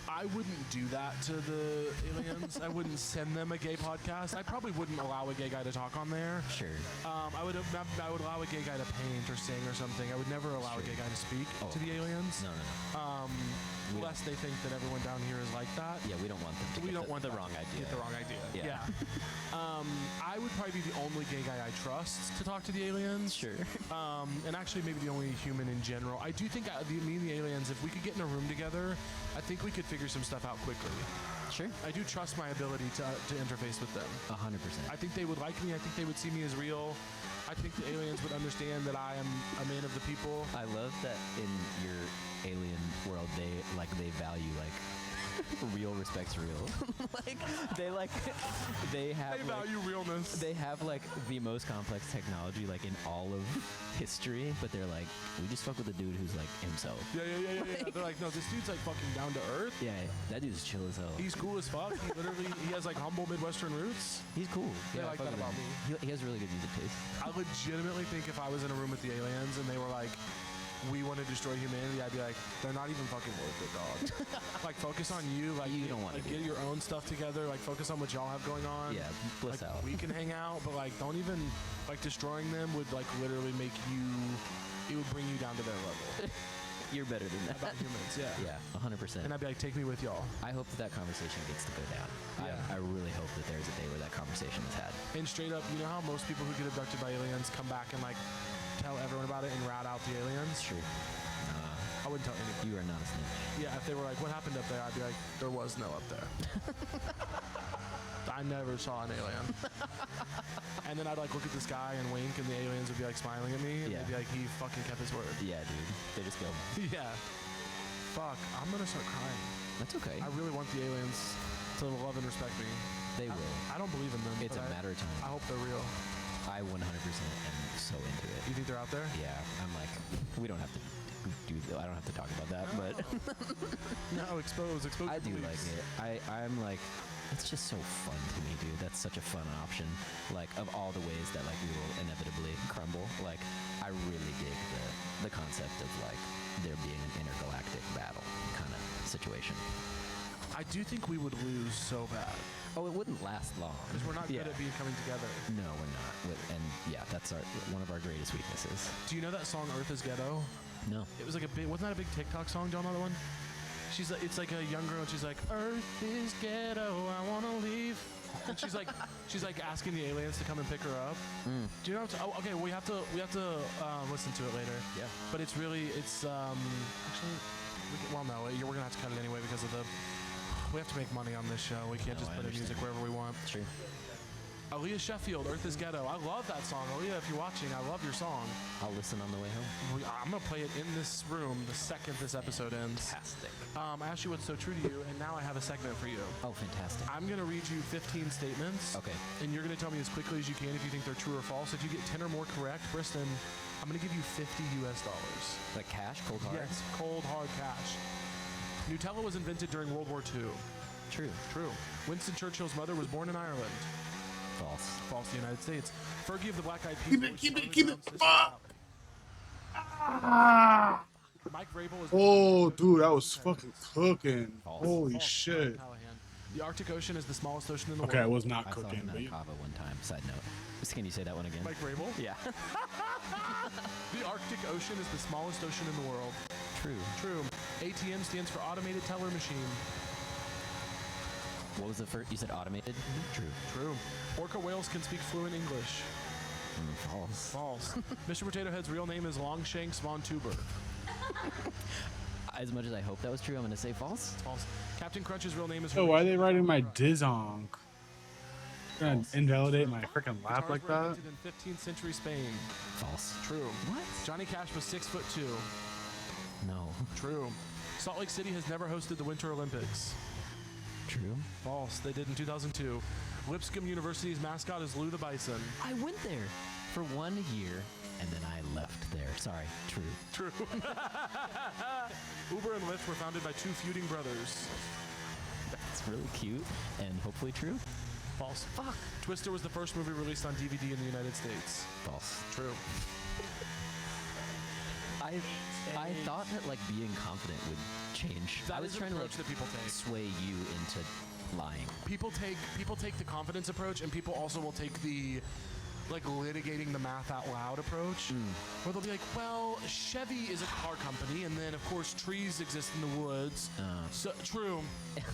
I wouldn't do that to the aliens. I wouldn't send them a gay podcast. I probably wouldn't allow a gay guy to talk on there. Sure. I would allow a gay guy to paint or sing or something. I would never allow a gay guy to speak Oh. to the aliens. No. We Lest they think that everyone down here is like that. Yeah, we don't want them to We get don't want the that wrong to idea. Get the wrong idea. Yeah. I would probably be the only gay guy I trust to talk to the aliens. Sure. And actually maybe the only human in general. I do think me and the aliens, if we could get in a room together, I think we could figure some stuff out quickly. Sure. I do trust my ability to interface with them. 100%. I think they would like me. I think they would see me as real. I think the aliens would understand that I am a man of the people. I love that in your alien world they value like real respects real. they have They like, value realness. they have like the most complex technology like in all of history, but they're like, we just fuck with a dude who's like himself. Yeah. They're like, no, this dude's like fucking down to earth. Yeah, that dude's chill as hell. He's cool as fuck. He has like humble Midwestern roots. He's cool. They I like fuck that with about him. He has really good music taste. I legitimately think if I was in a room with the aliens and they were like, we want to destroy humanity, I'd be like, they're not even fucking worth it, dog. Like, focus on you. Like, You don't wanna like, do get your own stuff together. Like, focus on what y'all have going on. Yeah, bliss like, out. We can hang out, but like, don't even like destroying them would like literally make you. It would bring you down to their level. You're better than that. about humans. Yeah. Yeah, 100%. And I'd be like, take me with y'all. I hope that conversation gets to go down. Yeah. I really hope that there's a day where that conversation is had. And straight up, you know how most people who get abducted by aliens come back and like tell everyone about it and rat out the aliens? True. I wouldn't tell anyone. You are not a snitch. Yeah, if they were like, what happened up there? I'd be like, there was no up there. I never saw an alien. And then I'd like look at the sky and wink, and the aliens would be like smiling at me, and Yeah. they'd be like, he fucking kept his word. Yeah, dude. They just go. Yeah. Fuck, I'm gonna start crying. That's okay. I really want the aliens to love and respect me. They will. I don't believe in them. It's a but matter of time. I hope they're real. I 100% am so into it. You think they're out there? Yeah, I'm like, we don't have to do. I don't have to talk about that, but No, expose I the do like beliefs. it. I'm like, it's just so fun to me, dude. That's such a fun option. Like, of all the ways that like we will inevitably crumble, like I really dig the concept of like there being an intergalactic battle kind of situation. I do think we would lose so bad Oh, it wouldn't last long because we're not good at being coming together. No, we're not. And yeah, that's one of our greatest weaknesses. Do you know that song "Earth Is Ghetto"? No. It was like a big. Wasn't that a big TikTok song? Do y'all know that one? She's like, it's like a young girl, and she's like, "Earth is ghetto, I wanna leave." And she's like asking the aliens to come and pick her up. Do you know? Oh, okay. We have to listen to it later. Yeah. But it's actually, well, no, we're gonna have to cut it anyway because of we have to make money on this show. We can't No, just I put in music understand. wherever we want. True. Aaliyah Sheffield, "Earth is Ghetto." I love that song. Aaliyah, if you're watching, I love your song. I'll listen on the way home. I'm gonna play it in this room the second this episode ends. Fantastic. I asked you what's so true to you, and now I have a segment for you. Oh, fantastic. I'm gonna read you 15 statements. Okay. And you're gonna tell me as quickly as you can if you think they're true or false. If you get 10 or more correct, Briston, I'm gonna give you $50 US. Like cash, cold hard? Yes, cold hard cash. Nutella was invented during World War II. True. True. Winston Churchill's mother was born in Ireland. False. False. The United States. Fergie of the Black Eyed Peas. Keep it. Fuck. Mike Vrabel was. Oh, dude, that was fucking cooking. False. Holy False. shit. Callahan. The Arctic Ocean is the smallest ocean in the Okay, I world. was not I saw cooking, him but at Kava one time. Side note. Can you say that one again? Mike Vrabel. Yeah. The Arctic Ocean is the smallest ocean in the world. True. True. ATM stands for automated teller machine. What was the first? You said automated? True. True. Orca whales can speak fluent English. False. False. Mr. Potato Head's real name is Longshanks von Tuber. As much as I hope that was true, I'm going to say false. False. Captain Crunch's real name is. Yo, why are they Horatio writing my Crunch. dizonk? Gonna invalidate my freaking Guitars lap like were that? invented in 15th century Spain. False. True. What? Johnny Cash was 6'2". No. True. Salt Lake City has never hosted the Winter Olympics. True. False. They did in 2002. Lipscomb University's mascot is Lou the Bison. I went there for 1 year and then I left there. Sorry. True. True. Uber and Lyft were founded by two feuding brothers. That's really cute and hopefully true. False. Fuck. Twister was the first movie released on DVD in the United States. False. True. I thought that like being confident would change. I That was is an trying to like approach that people take. sway you into lying. People take the confidence approach, and people also will take the like litigating the math out loud approach, where they'll be like, well, Chevy is a car company, and then of course trees exist in the woods. So true,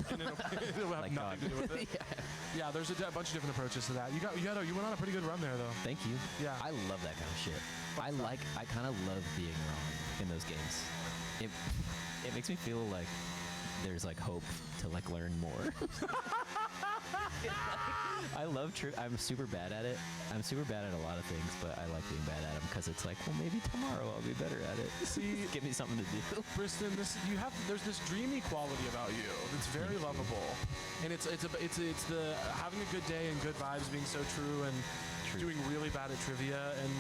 and it'll have Like nothing to do with it. Yeah, there's a bunch of different approaches to that. You went on a pretty good run there, though. Thank you. Yeah. I love that kind of shit. I kind of love being wrong in those games. It makes me feel like there's like hope to like learn more. I love I'm super bad at it. I'm super bad at a lot of things, but I like being bad at them because it's like, well, maybe tomorrow I'll be better at it. See, give me something to do. Briston, there's this dreamy quality about you that's very lovable, and it's the having a good day and good vibes being so true and doing really bad at trivia and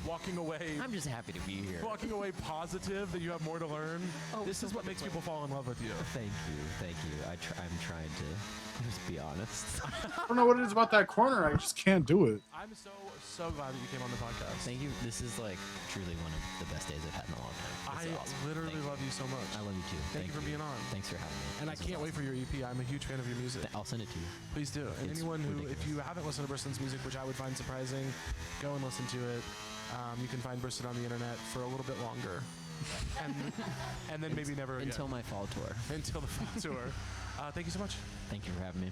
walking away. I'm just happy to be here. Walking away positive that you have more to learn. This is what makes people fall in love with you. Thank you. I'm trying to just be honest. I don't know what it is about that corner. I just can't do it. I'm so glad that you came on the podcast. Thank you. This is like truly one of the best days I've had in a long time. I This is awesome. literally Thank love you so much. I love you too. Thank you for being on. Thanks for having me. And I This was can't wait for awesome. your EP. I'm a huge fan of your music. I'll send it to you. Please do. And It's anyone who, if ridiculous. you haven't listened to Briston's music, which I would find surprising, go and listen to it. You can find Briston on the internet for a little bit longer. and then maybe never again. Until my fall tour. Until the fall tour. Thank you so much. Thank you for having me.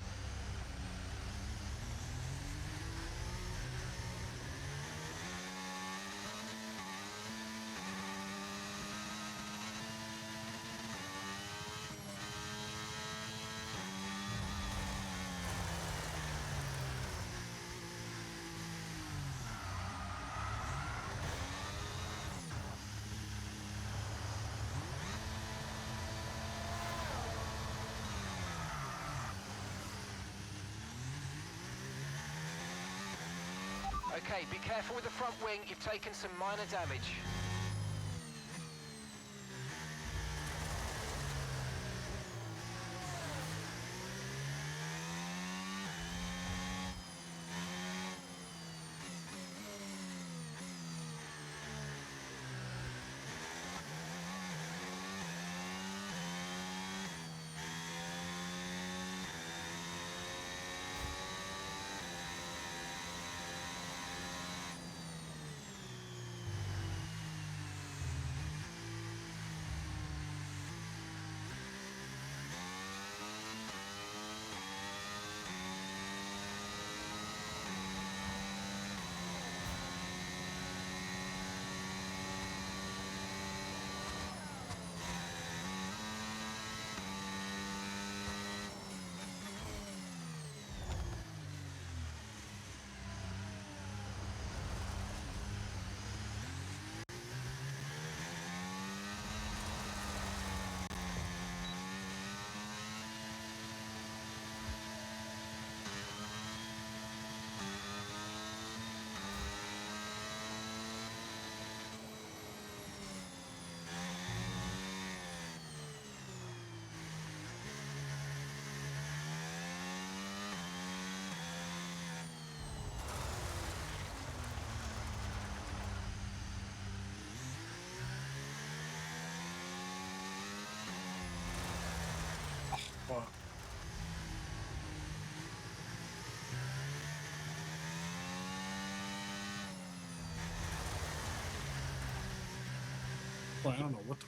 Okay, be careful with the front wing. You've taken some minor damage. Fuck. Well, I don't know what the.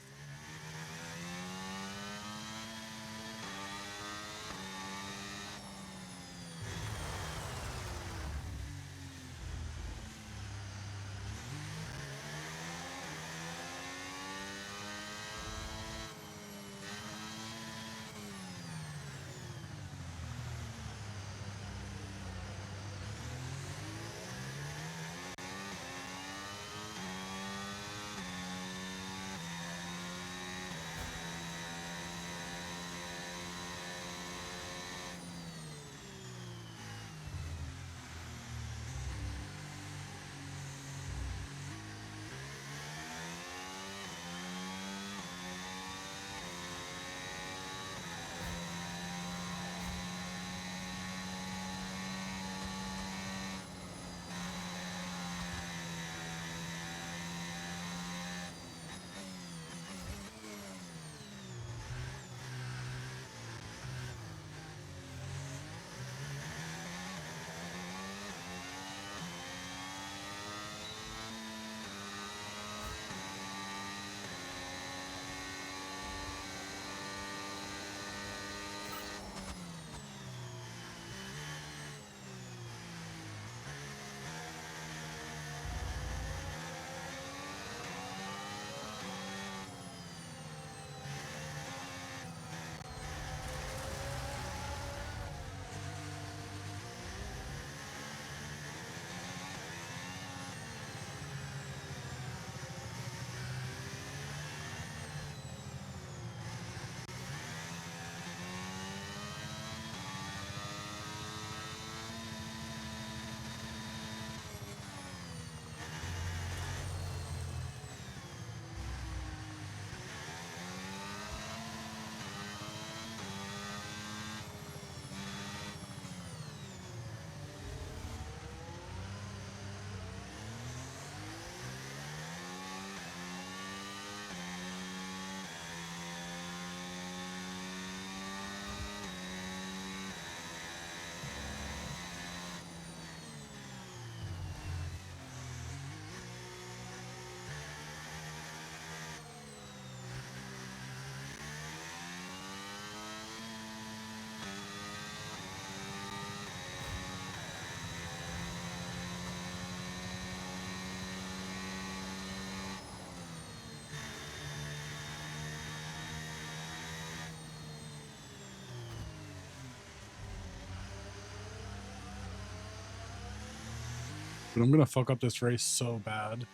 But I'm gonna fuck up this race so bad.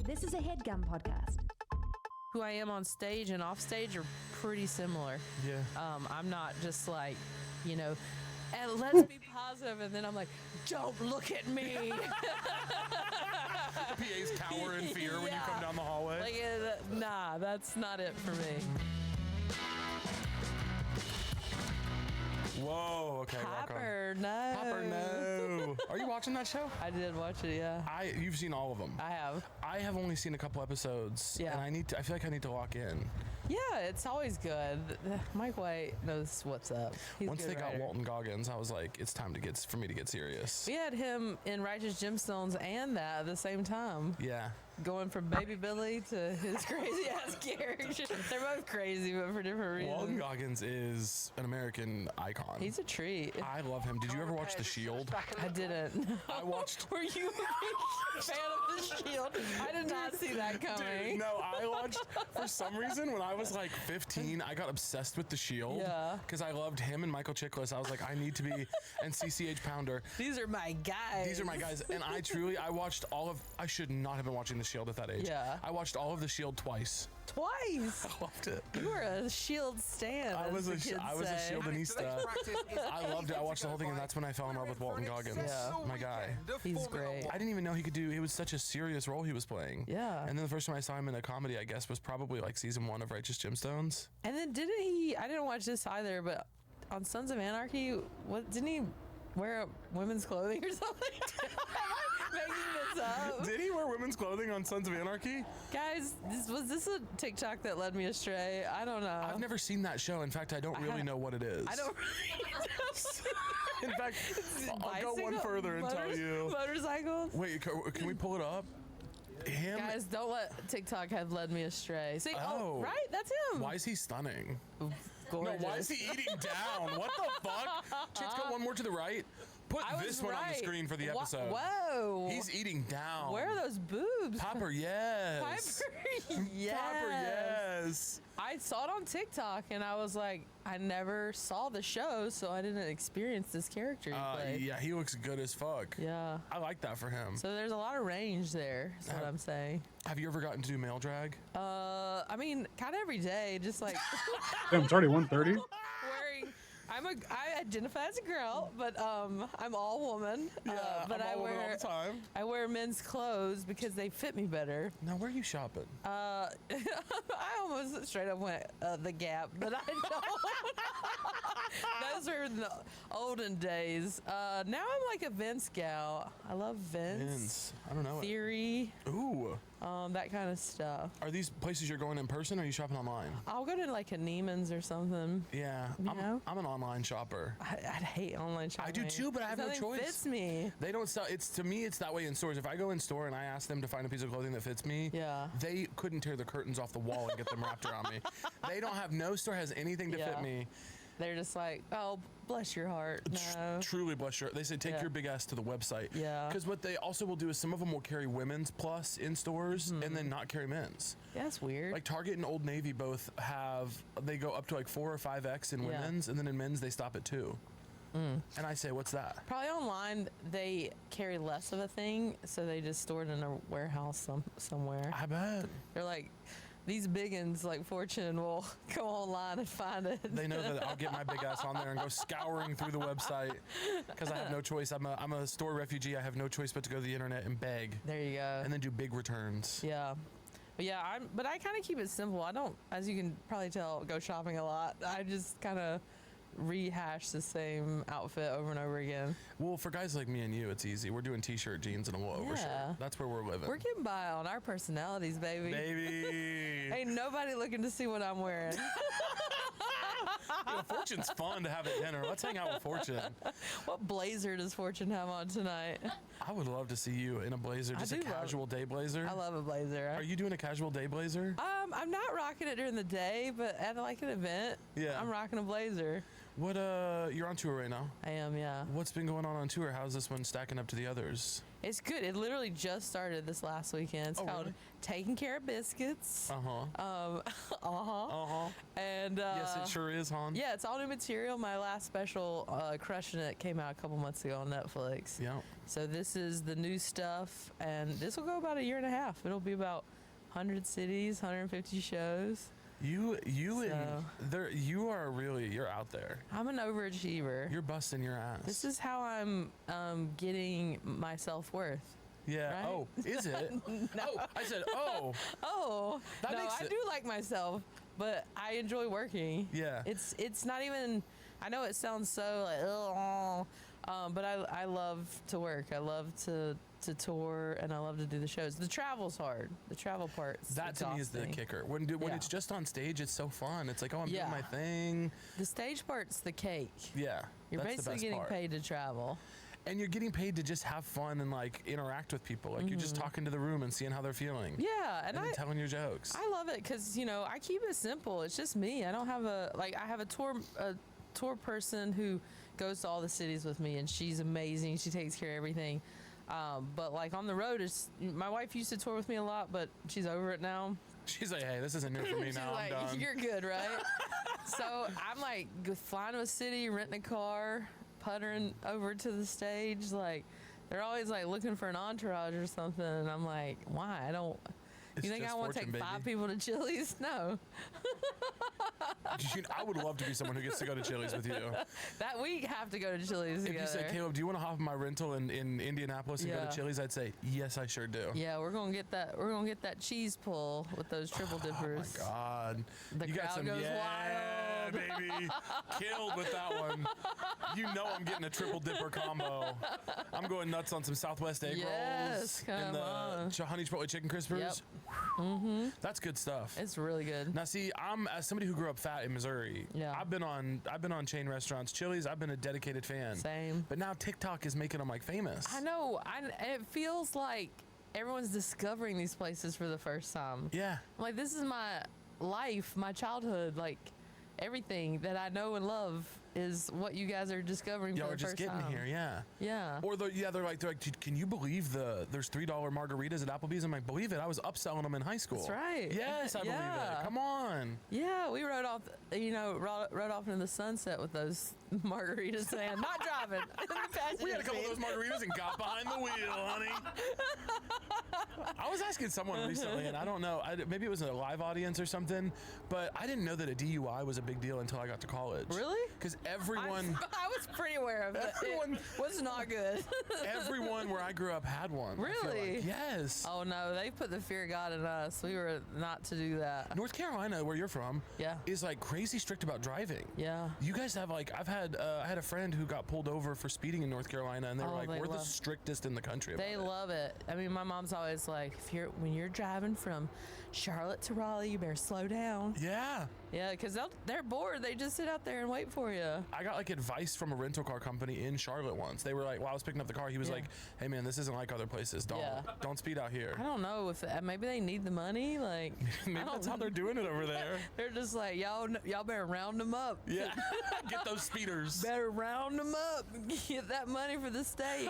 This is a HeadGum podcast. Who I am on stage and off stage are pretty similar. Yeah. I'm not just like, you know, and let's be positive, and then I'm like, don't look at me. PAs cower in fear when you come down the hallway. Like, nah, that's not it for me. Whoa, okay, rock on. Hopper, no. Hopper, no. Are you watching that show? I did watch it, yeah. You've seen all of them. I have. I have only seen a couple episodes. Yeah. And I feel like I need to lock in. Yeah, it's always good. Mike White knows what's up. He's Once a they good got writer. Walton Goggins, I was like, it's time for me to get serious. We had him in Righteous Gemstones and that at the same time. Yeah. going from Baby Billy to his crazy ass character. They're both crazy, but for different Walton reasons. Goggins is an American icon. He's a treat. I love him. Did you ever watch The Shield? I didn't. I watched. Were you a fan of The Shield? I did not see that coming. Dude, no, I watched, for some reason, when I was like 15, I got obsessed with The Shield. Yeah. Because I loved him and Michael Chiklis. I was like, I need to be, and CCH Pounder. These are my guys. These are my guys. And I watched all of, I should not have been watching The Shield at that age. Yeah. I watched all of The Shield twice. Twice. I loved it. You were a Shield stan. I was a Shieldinista. Practice is I loved it. I watched the whole thing, and that's when I fell in love with Walton Goggins. Yeah. My guy. He's great. I didn't even know he could do, it was such a serious role he was playing. Yeah. And then the first time I saw him in a comedy, I guess, was probably like season 1 of Righteous Gemstones. And then didn't he? I didn't watch this either, but on Sons of Anarchy, what didn't he wear women's clothing or something? Am I making this up? Did he wear women's clothing on Sons of Anarchy? Guys, was this a TikTok that led me astray? I don't know. I've never seen that show. In fact, I don't really know what it is. I don't really know. In fact, I'll go one further and tell you. Motorcycles? Wait, can we pull it up? Him? Guys, don't let TikTok have led me astray. See, Oh. right? That's him. Why is he stunning? Gorgeous. No, why is he eating down? What the fuck? Chance, go one more to the right. Put I was this one on the right. screen for the Wha- episode. Whoa. He's eating down. Where are those boobs? Popper, yes. Piper, yes. Popper, yes. I saw it on TikTok and I was like, I never saw the show, so I didn't experience this character he played. Yeah, he looks good as fuck. Yeah. I like that for him. So there's a lot of range there, is what I'm saying. Have you ever gotten to do male drag? I mean, kind of every day, just like Damn, it's already 1:30. wearing. I identify as a girl, but I'm all woman. But I'm all woman all the time. I wear men's clothes because they fit me better. Now, where are you shopping? I almost straight up went the Gap, but I don't. Those were the olden days. Now I'm like a Vince gal. I love Vince. I don't know. Theory, Ooh. that kind of stuff. Are these places you're going in person or are you shopping online? I'll go to like a Neiman's or something. Yeah. You know? I'm an online shopper. I'd hate online shopping. I do too, but I have no Nothing choice. fits me. They don't sell. It's to me. It's that way in stores. If I go in store and I ask them to find a piece of clothing that fits me, Yeah. they couldn't tear the curtains off the wall and get them wrapped around me. They don't have. No store has anything to fit Yeah. me. They're just like, oh, bless your heart. No. Truly, bless your. They say take Yeah. your big ass to the website. Yeah. Because what they also will do is some of them will carry women's plus in stores and then not carry men's. Yeah, that's weird. Like Target and Old Navy both have. They go up to like 4 or 5X in Yeah. women's, and then in men's they stop at 2. And I say, what's that? Probably online, they carry less of a thing, so they just store it in a warehouse somewhere. I bet. They're like, these biggins like Fortune will go online and find it. They know that I'll get my big ass on there and go scouring through the website because I have no choice. I'm a store refugee. I have no choice but to go to the internet and beg There you go. and then do big returns. Yeah. But yeah, but I kind of keep it simple. I don't, as you can probably tell, go shopping a lot. I just kind of rehash the same outfit over and over again. Well, for guys like me and you, it's easy. We're doing t-shirt, jeans, and a wool overshirt. Yeah. That's where we're living. We're getting by on our personalities, baby. Baby. Ain't nobody looking to see what I'm wearing. You know, Fortune's fun to have at dinner. Let's hang out with Fortune. What blazer does Fortune have on tonight? I would love to see you in a blazer, just a do love- casual day blazer. I love a blazer. Are you doing a casual day blazer? I'm not rocking it during the day, but at like an event, Yeah. I'm rocking a blazer. What, you're on tour right now. I am, yeah. What's been going on tour? How's this one stacking up to the others? It's good. It literally just started this last weekend. It's called really? Taking Care of Biscuits. Uh-huh. Uh-huh. And Yes, it sure is, hon. yeah, it's all new material. My last special, Crushing It, came out a couple months ago on Netflix. Yeah. So this is the new stuff, and this will go about a year and a half. It'll be about 100 cities, 150 shows. You So- you're out there. I'm an overachiever. You're busting your ass. This is how I'm getting my self-worth. yeah. right? Oh, is it? Oh, I said, oh. Oh, That no, makes I it- do like myself, but I enjoy working. Yeah. It's not even, I know it sounds so like, but I love to work. I love to tour, and I love to do the shows. The travel's hard. The travel part's That to me is the exhausting. kicker. When Yeah. it's just on stage, it's so fun. It's like, oh, I'm Yeah. doing my thing. The stage part's the cake. Yeah. You're that's the basically best getting part. paid to travel. And you're getting paid to just have fun and like interact with people. Like you're just talking to the room and seeing how they're feeling. Yeah, And then telling your jokes. I love it because I keep it simple. It's just me. I don't have I have a tour person who goes to all the cities with me, and she's amazing. She takes care of everything. But like on the road, my wife used to tour with me a lot, but she's over it now. She's like, hey, this isn't new for me now. Like, I'm done. you're good, right? So I'm like flying to a city, renting a car, puttering over to the stage. Like they're always like looking for an entourage or something, and I'm like, why? I don't. You think I want to take 5 people to Chili's? No. I would love to be someone who gets to go to Chili's with you. That we have to go to Chili's together. If you said, Caleb, do you want to hop in my rental in Indianapolis and go to Chili's? I'd say, yes, I sure do. Yeah, we're gonna get that. We're gonna get that cheese pull with those triple dippers. Oh my God! The crowd goes wild, baby. Killed with that one. You know I'm getting a triple dipper combo. I'm going nuts on some Southwest egg rolls and the honey chipotle chicken crispers. Yep. Mm-hmm. That's good stuff. It's really good. Now, see, I'm as somebody who grew up fat in Missouri. Yeah. I've been on chain restaurants. Chili's, I've been a dedicated fan. Same. But now TikTok is making them like famous. I know. It feels like everyone's discovering these places for the first time. Yeah. Like this is my life, my childhood, like everything that I know and love is what you guys are discovering for the first time. Y'all are just getting here, yeah. Yeah. Or they're like, can you believe there's $3 margaritas at Applebee's? I'm like, believe it. I was upselling them in high school. That's right. Yes, I believe it. Come on. Yeah, we rode off, rode off into the sunset with those margaritas saying, not driving. We had a couple of those margaritas and got behind the wheel, honey. I was asking someone recently, and I don't know, maybe it was a live audience or something, but I didn't know that a DUI was a big deal until I got to college. Really? Because everyone... I was pretty aware of it. Everyone it was not good. Everyone where I grew up had one. Really? Like. Yes. Oh, no. They put the fear of God in us. We were not to do that. North Carolina, where you're from, is like crazy strict about driving. Yeah. You guys have like, I had a friend who got pulled over for speeding in North Carolina, and they were like, we're the strictest in the country. They love it. I mean, my mom's always like, when you're driving from Charlotte to Raleigh, you better slow down. Yeah. Yeah, because they're bored. They just sit out there and wait for you. I got like advice from a rental car company in Charlotte once. They were like, while I was picking up the car, he was like, hey man, this isn't like other places. Don't speed out here. I don't know if maybe they need the money. Like maybe that's how they're doing it over there. They're just like, y'all better round them up. Yeah. Get those speeders. Better round them up. Get that money for the state.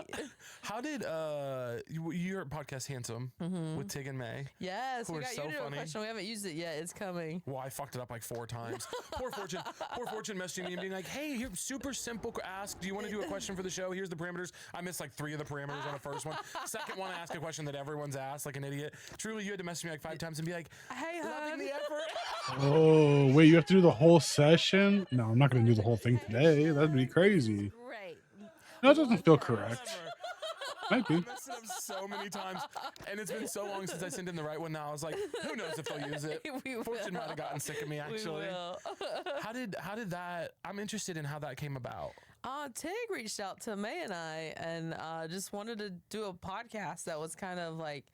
How did your podcast Handsome with Tig and May? Yes, we got so you to do a question. We haven't used it yet. It's coming. Well, I fucked it up like 4 times. Poor Fortune messaging me and being like, hey, here, super simple ask. Do you want to do a question for the show? Here's the parameters. I missed like 3 of the parameters on the first one. Second one, I asked a question that everyone's asked like an idiot. Truly, you had to message me like 5 times and be like, hey, loving the effort. Oh, wait, you have to do the whole session? No, I'm not going to do the whole thing today. That'd be crazy. Great. No, it doesn't feel correct. Might be. I messed it up so many times, and it's been so long since I sent in the right one now. I was like, who knows if they'll use it? Fortune might have gotten sick of me, actually. We will. How did that, I'm interested in how that came about. Tig reached out to May and I and just wanted to do a podcast that was kind of like,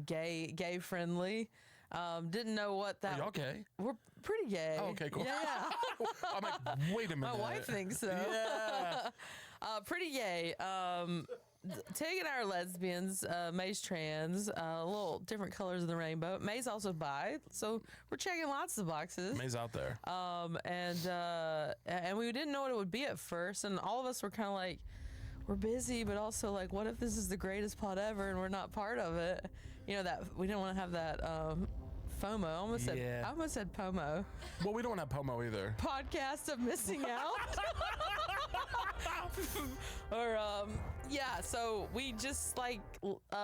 gay friendly. Didn't know what that. Are y'all gay? We're pretty gay. Oh, okay, cool. Yeah. I'm like, wait a minute. My wife thinks so. Yeah. Pretty gay. Tig and I are lesbians. May's trans. A little different colors of the rainbow. May's also bi, so we're checking lots of boxes. May's out there. And we didn't know what it would be at first, and all of us were kind of like, we're busy, but also like, what if this is the greatest pod ever and we're not part of it? You know, that we didn't want to have that FOMO. I almost said POMO. Well, we don't have POMO either. Podcast of missing out. Or so we just like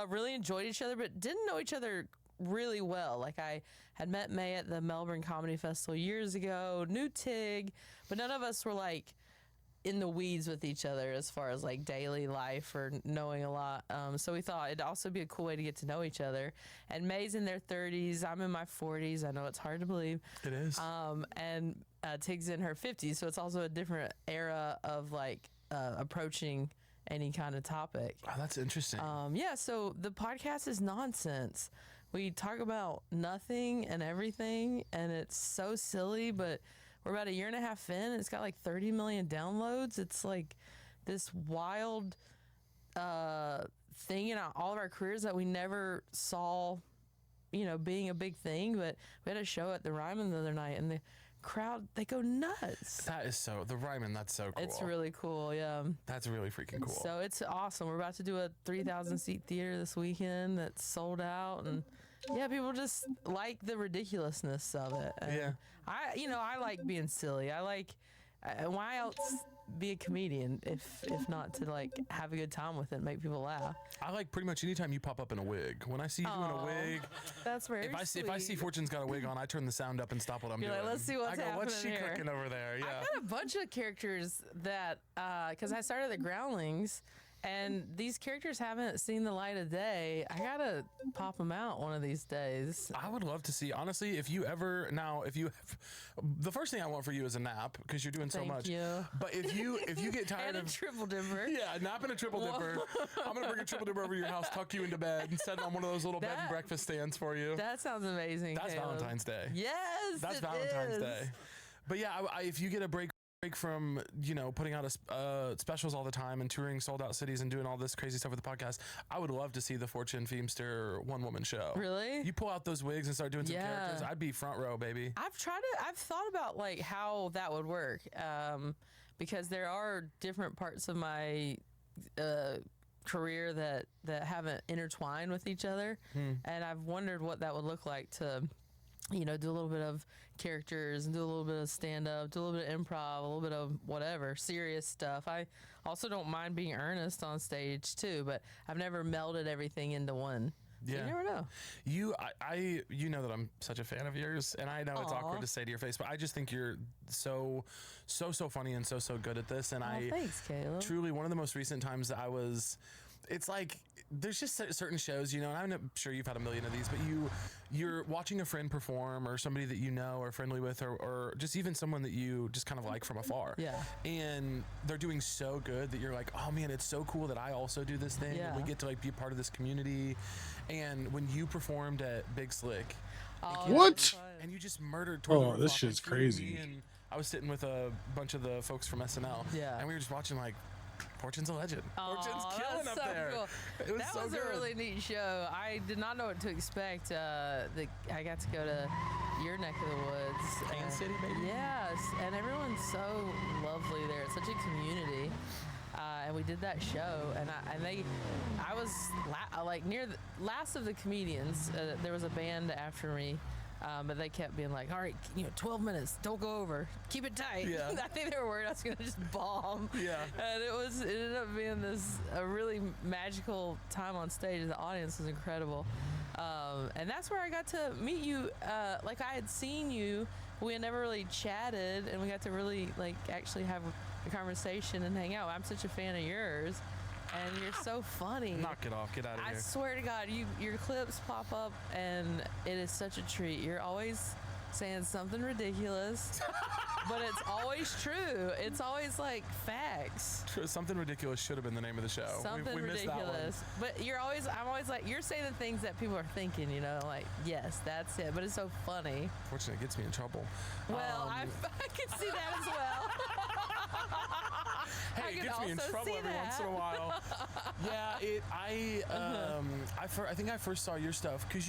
really enjoyed each other, but didn't know each other really well. Like I had met May at the Melbourne Comedy Festival years ago, knew Tig, but none of us were like in the weeds with each other as far as like daily life or knowing a lot. So we thought it'd also be a cool way to get to know each other. And May's in their 30s. I'm in my 40s. I know it's hard to believe. It is. And Tig's in her 50s. So it's also a different era of like approaching any kind of topic. Oh, that's interesting. So the podcast is nonsense. We talk about nothing and everything, and it's so silly, but we're about 1.5 years in. It's got like 30 million downloads. It's like this wild thing in all of our careers that we never saw, you know, being a big thing. But we had a show at the Ryman the other night, and the crowd, they go nuts. That is so, the Ryman, that's so cool. It's really cool, yeah. That's really freaking cool. So it's awesome. We're about to do a 3,000 seat theater this weekend that's sold out, and yeah, people just like the ridiculousness of it. And Yeah. I like being silly. I like, why else be a comedian if not to like have a good time with it and make people laugh? I like pretty much anytime you pop up in a wig. When I see you in a wig, that's very if I see Fortune's got a wig on, I turn the sound up and stop what I'm You're doing. like, let's see what's I go, happening what's she here? cooking over there? Yeah. I got a bunch of characters that, because I started the Groundlings, and these characters haven't seen the light of day. I gotta pop them out one of these days. I would love to see, honestly, if you the first thing I want for you is a nap, because you're doing so Thank much. you. But if you get tired And a of triple dipper. yeah, a nap and a triple dipper, I'm gonna bring a triple dipper over to your house, tuck you into bed, and set it on one of those little bed and That- breakfast stands for you. That sounds amazing. That's Caleb. Valentine's Day. Yes, That's it Valentine's is. Day. But yeah, if you get a break from, you know, putting out specials all the time and touring sold out cities and doing all this crazy stuff with the podcast, I would love to see the Fortune Feemster one woman show. Really? You pull out those wigs and start doing some Yeah. characters, I'd be front row, baby. I've thought about like how that would work, because there are different parts of my career that haven't intertwined with each other, and I've wondered what that would look like to, you know, do a little bit of characters and do a little bit of stand-up, do a little bit of improv, a little bit of whatever, serious stuff. I also don't mind being earnest on stage too, but I've never melded everything into one. Yeah. You never know. You know that I'm such a fan of yours, and I know it's awkward to say to your face, but I just think you're so funny and so good at this. And Thanks, Caleb. truly, one of the most recent times that it's like, there's just certain shows, you know, and I'm sure you've had a million of these, but you're watching a friend perform, or somebody that you know or friendly with, or just even someone that you just kind of like from afar. Yeah. And they're doing so good that you're like, oh man, it's so cool that I also do this thing. Yeah. And we get to like be a part of this community. And when you performed at Big Slick, What? and you just murdered Oh, this shit's crazy. And I was sitting with a bunch of the folks from SNL. Yeah. And we were just watching like, Fortune's a legend. Fortune's killing that's up so there. cool. It was That so was good. a really neat show. I did not know what to expect. I got to go to your neck of the woods. Kansas City, baby. Yes, and everyone's so lovely there. It's such a community. And we did that show, and I was like near the last of the comedians. There was a band after me. But they kept being like, all right, 12 minutes, don't go over, keep it tight. Yeah. I think they were worried I was going to just bomb. Yeah. And it ended up being a really magical time on stage. The audience was incredible. And that's where I got to meet you. Like I had seen you, we had never really chatted, and we got to really like actually have a conversation and hang out. I'm such a fan of yours. And you're so funny. Knock it off. Get out of I here. swear to God, your clips pop up, and it is such a treat. You're always saying something ridiculous, but it's always true. It's always like facts. Something ridiculous should have been the name of the show. Something we missed that one. ridiculous. But I'm always like, you're saying the things that people are thinking, like, yes, that's it. But it's so funny. Fortunately, it gets me in trouble. Well, I can see that as well. I Hey, it could gets me in also trouble see every once in a that. while. Yeah, I think I first saw your stuff because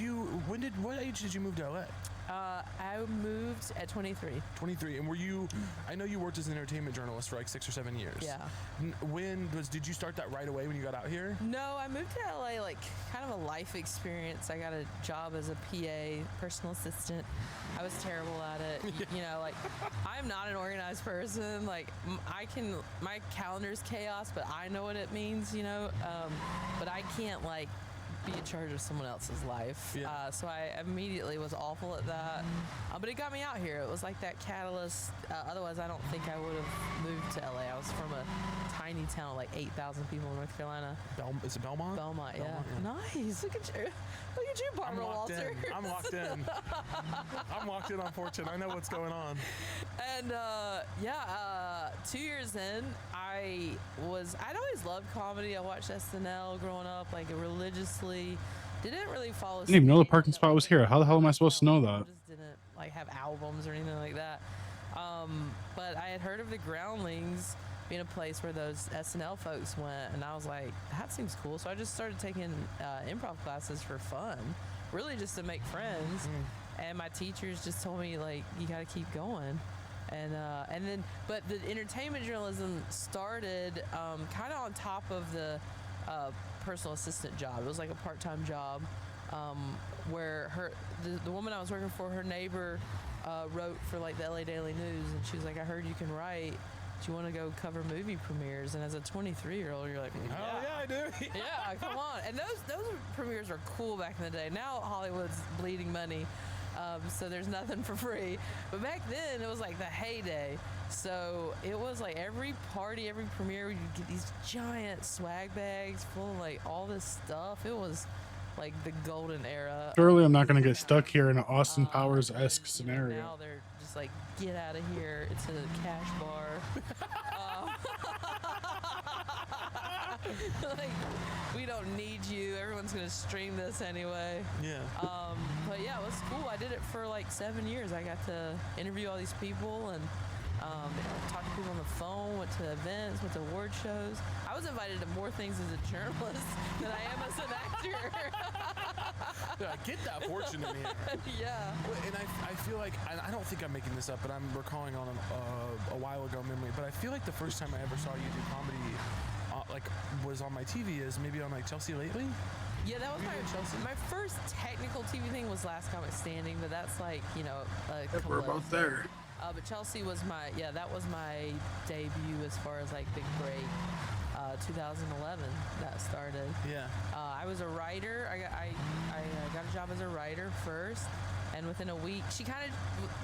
what age did you move to LA? I moved at 23. 23. And I know you worked as an entertainment journalist for like 6 or 7 years. Yeah. Did you start that right away when you got out here? No, I moved to LA like kind of a life experience. I got a job as a PA, personal assistant. I was terrible at it. Like I'm not an organized person. Like my calendar's chaos, but I know what it means, but I can't like be in charge of someone else's life. Yeah. So I immediately was awful at that. But it got me out here. It was like that catalyst. Otherwise, I don't think I would have moved to LA. I was from a tiny town, like 8,000 people in North Carolina. Is it Belmont? Belmont, yeah. Belmont, Nice. Look at you, Barbara Walters. I'm locked in. I'm locked in on Fortune. I know what's going on. And 2 years in, I'd always loved comedy. I watched SNL growing up, like religiously. Didn't really follow. I didn't even know the parking spot was here. How the hell am I supposed to know that? Just didn't like have albums or anything like that. But I had heard of the Groundlings be in a place where those SNL folks went, and I was like, that seems cool. So I just started taking improv classes for fun, really just to make friends. And my teachers just told me, like, you got to keep going. And then, but the entertainment journalism started kind of on top of the personal assistant job. It was like a part-time job where the woman I was working for, her neighbor wrote for like the LA Daily News, and she was like, I heard you can write. Do you want to go cover movie premieres? And as a 23-year-old, you're like, Oh yeah, I do. yeah, come on. And those premieres were cool back in the day. Now Hollywood's bleeding money. So there's nothing for free. But back then, it was like the heyday. So it was like every party, every premiere, you'd get these giant swag bags full of like all this stuff. It was like the golden era. Surely I'm not going to get stuck here in an Austin Powers-esque scenario. Now they're just like, get out of here. It's a cash bar. Like, we don't need you. Everyone's going to stream this anyway. Yeah. But yeah, it was cool. I did it for like 7 years. I got to interview all these people and talk to people on the phone, went to events, went to award shows. I was invited to more things as a journalist than I am as an actor. Yeah, I get that fortune in here. Yeah. And I feel like, I don't think I'm making this up, but I'm recalling on a while ago memory, but I feel like the first time I ever saw you do comedy was on my TV is maybe on like Chelsea Lately. Yeah, that was my first technical TV thing was Last Comic Standing, but that's like, you know, a couple We're about there. but Chelsea was that was my debut as far as like big break. 2011 that started. Yeah. I was a writer. I got a job as a writer first, and within a week, she kind of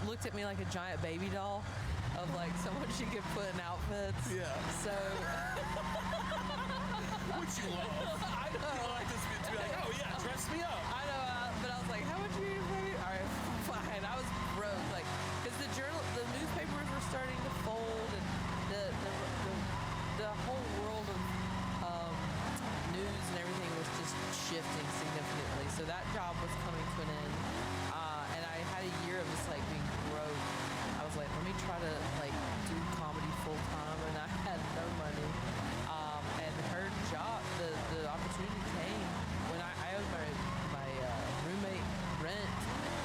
looked at me like a giant baby doll, of like someone she could put in outfits. Yeah. So. Which you love. I know. You like this to be like, oh yeah, dress me up. I know, but I was like, how much are you paying? All right, fine. I was broke, like, because the newspapers were starting to fold, and the whole world of news and everything was just shifting significantly. So that job was coming to an end, and I had a year of just like being broke. I was like, let me try to like do comedy full time, and I had no money. And her job, the opportunity came when I owed my roommate rent.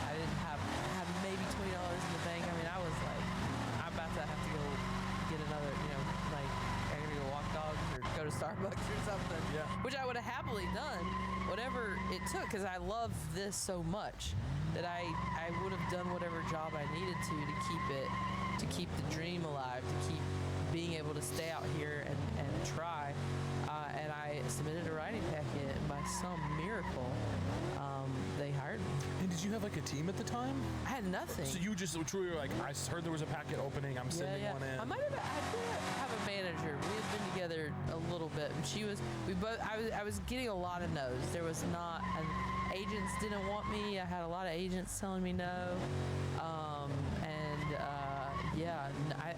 I had maybe $20 in the bank. I mean, I was like, I'm about to have to go get another, you know, like I gotta go walk dogs or go to Starbucks or something. Yeah. Which I would have happily done, whatever it took, because I love this so much that I would have done whatever job I needed to keep the dream alive, to keep being able to stay out here and try. And I submitted a writing packet, and by some miracle, they hired me. And did you have like a team at the time? I had nothing. So you just truly were like, I heard there was a packet opening, I'm sending one in. I did have a manager. We had been together a little bit, and I was getting a lot of no's. There was not, agents didn't want me. I had a lot of agents telling me no.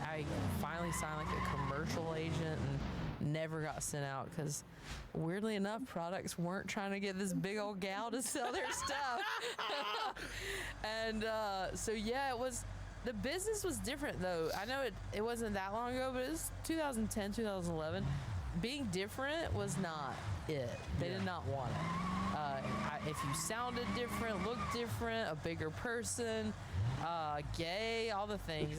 I finally signed like a commercial agent and never got sent out because, weirdly enough, products weren't trying to get this big old gal to sell their stuff. And the business was different though. I know it wasn't that long ago, but it was 2010, 2011. Being different was not it. They did not want it. If you sounded different, looked different, a bigger person, gay, all the things,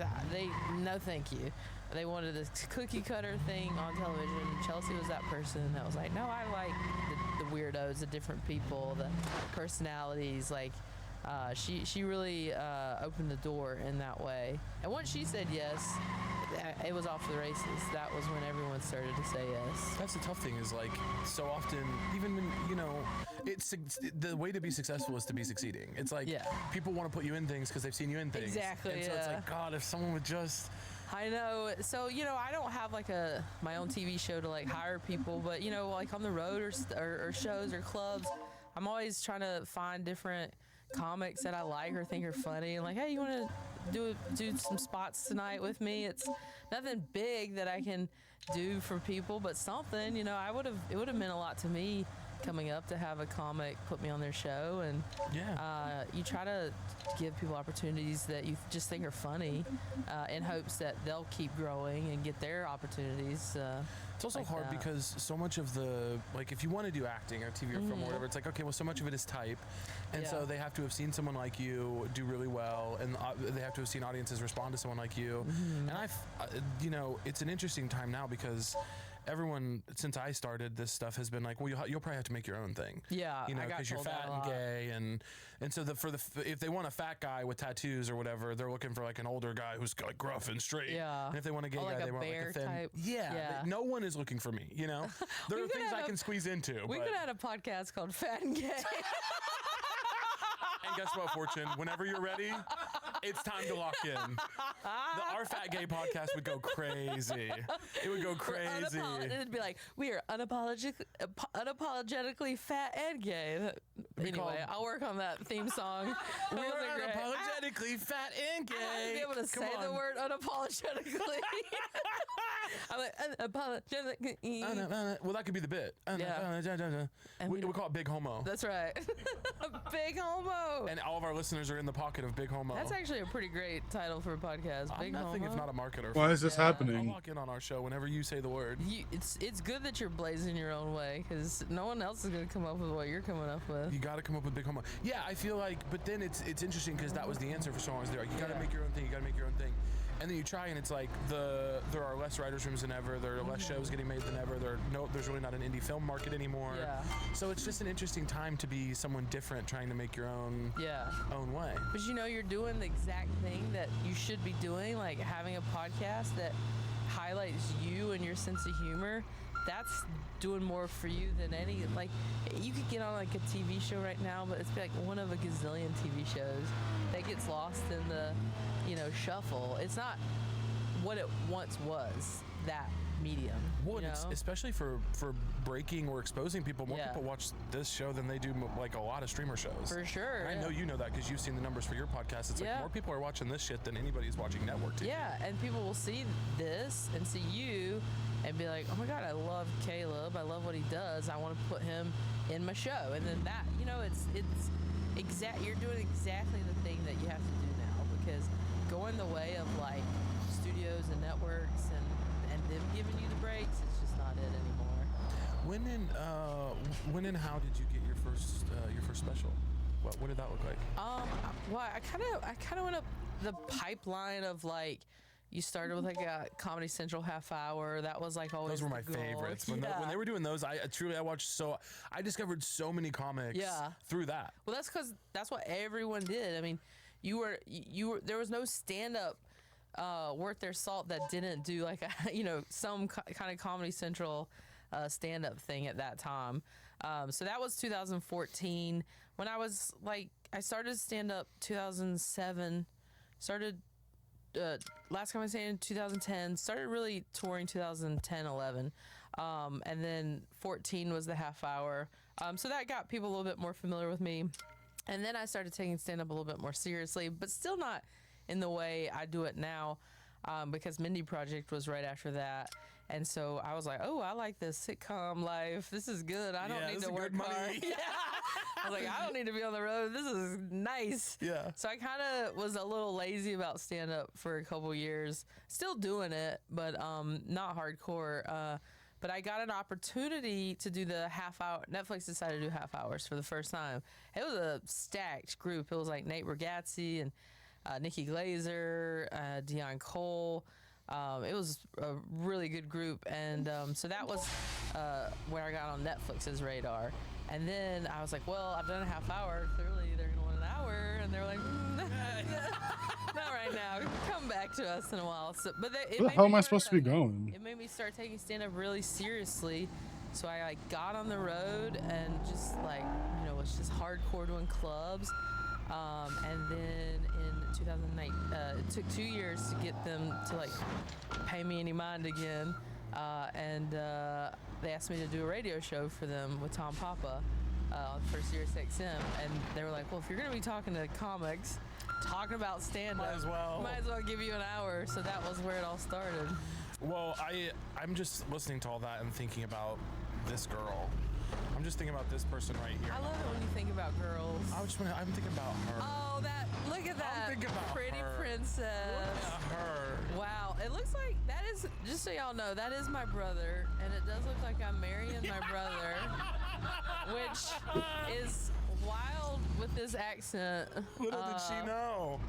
no thank you. They wanted this cookie cutter thing on television. Chelsea was that person that was like, no, I like the weirdos, the different people, the personalities. Like, she really opened the door in that way. And once she said yes, it was off to the races. That was when everyone started to say yes. That's the tough thing is like so often, even when, you know, the way to be successful is to be succeeding. It's like people want to put you in things because they've seen you in things. Exactly. And so it's like, God, if someone would just... I know. So, you know, I don't have like my own TV show to like hire people, but, you know, like on the road or shows or clubs, I'm always trying to find different comics that I like or think are funny, and like, hey, you want to do some spots tonight with me? It's nothing big that I can do for people, but something, you know. It would have meant a lot to me coming up to have a comic put me on their show, and you try to give people opportunities that you just think are funny, in hopes that they'll keep growing and get their opportunities. It's also like hard that. because so much of the, like, if you want to do acting or TV or film or whatever, it's like, okay, well, so much of it is type, and so they have to have seen someone like you do really well, and they have to have seen audiences respond to someone like you. And you know, it's an interesting time now because everyone, since I started this stuff, has been like, well, you'll probably have to make your own thing. Yeah, you know, I got because you're told that fat a and lot. gay, and so if they want a fat guy with tattoos or whatever, they're looking for like an older guy who's like gruff and straight. Yeah. And if they want a gay Or like guy, a they want like bear a thin. type. Yeah. Yeah. No one is looking for me. You know, there We are could things have I a- can squeeze into. We but could have had a podcast called Fat and Gay. And guess what, Fortune? Whenever you're ready, it's time to lock in. Our Fat Gay podcast would go crazy. It would go crazy. It'd be like, we are unapologetically fat and gay. Anyway, I'll work on that theme song. We're It wasn't great. unapologetically fat and gay. I have to be able to Come say the on. word unapologetically. I'm like, unapologetically. Well, that could be the bit. We call it Big Homo. That's right. Big Homo. And all of our listeners are in the pocket of Big Homo. That's actually a pretty great title for a podcast. I'm Big nothing Homo. if not a marketer. Why is this I'll happening? walk in on our show whenever you say the word. It's good that you're blazing your own way, because no one else is going to come up with what you're coming up with. You got to come up with Big Homo. Yeah, I feel like, but then it's interesting because that was the answer for so long. Is there? You got to make your own thing. You got to make your own thing. And then you try, and it's like there are less writers' rooms than ever. There are less shows getting made than ever. There's really not an indie film market anymore. Yeah. So it's just an interesting time to be someone different, trying to make your own way. But you know, you're doing the exact thing that you should be doing, like having a podcast that highlights you and your sense of humor. That's doing more for you than any, like, you could get on like a TV show right now, but it's like one of a gazillion TV shows that gets lost in the, you know, shuffle. It's not what it once was, that medium. Well, you it's know? especially for breaking or exposing people. More people watch this show than they do like a lot of streamer shows. For sure. And I know you know that because you've seen the numbers for your podcast. It's like more people are watching this shit than anybody's watching network TV. Yeah, and people will see this and see you and be like, oh my God, I love Caleb. I love what he does. I want to put him in my show. And then that, you know, it's you're doing exactly the thing that you have to do now, because going the way of like studios and networks and them giving you the breaks, it's just not it anymore. When and how did you get your first special? What did that look like? Well, I kind of went up the pipeline of like, you started with like a Comedy Central half hour. That was like always Those were my the goal. favorites. When they were doing those, I watched I discovered so many comics through that. Well, that's because that's what everyone did. I mean, you were there was no stand up worth their salt that didn't do like some kind of Comedy Central stand up thing at that time. So that was 2014 when I was like, I started stand up 2007, started last time I was in 2010, started really touring 2010, 11. And then 14 was the half hour. So that got people a little bit more familiar with me. And then I started taking stand-up a little bit more seriously, but still not in the way I do it now, because Mindy Project was right after that. And so I was like, oh, I like this sitcom life. This is good. I don't need to work hard. Yeah. I was like, I don't need to be on the road. This is nice. Yeah. So I kind of was a little lazy about stand-up for a couple years. Still doing it, but not hardcore. But I got an opportunity to do the half hour. Netflix decided to do half hours for the first time. It was a stacked group. It was like Nate Bargatze and Nikki Glazer, Deion Cole. It was a really good group. And so that was where I got on Netflix's radar. And then I was like, well, I've done a half hour. Clearly they're going to want an hour. And they're like, not right now. Come back to us in a while. So, but How am I supposed to be going? It made me start taking stand-up really seriously. So I like got on the road and just like, was just hardcore doing clubs. And then in 2009, it took 2 years to get them to like pay me any mind again. And they asked me to do a radio show for them with Tom Papa for Sirius XM. And they were like, well, if you're going to be talking to comics, talking about stand-up, might as well give you an hour. So that was where it all started. Well, I'm just listening to all that and thinking about this girl. I'm just thinking about this person right here. I love it when you think about girls. I'm thinking about her. Oh, look at that thinking about pretty her. princess. Look at her. Wow, it looks like that is, just so y'all know, that is my brother, and it does look like I'm marrying my brother, which is wild with this accent. Little did she know.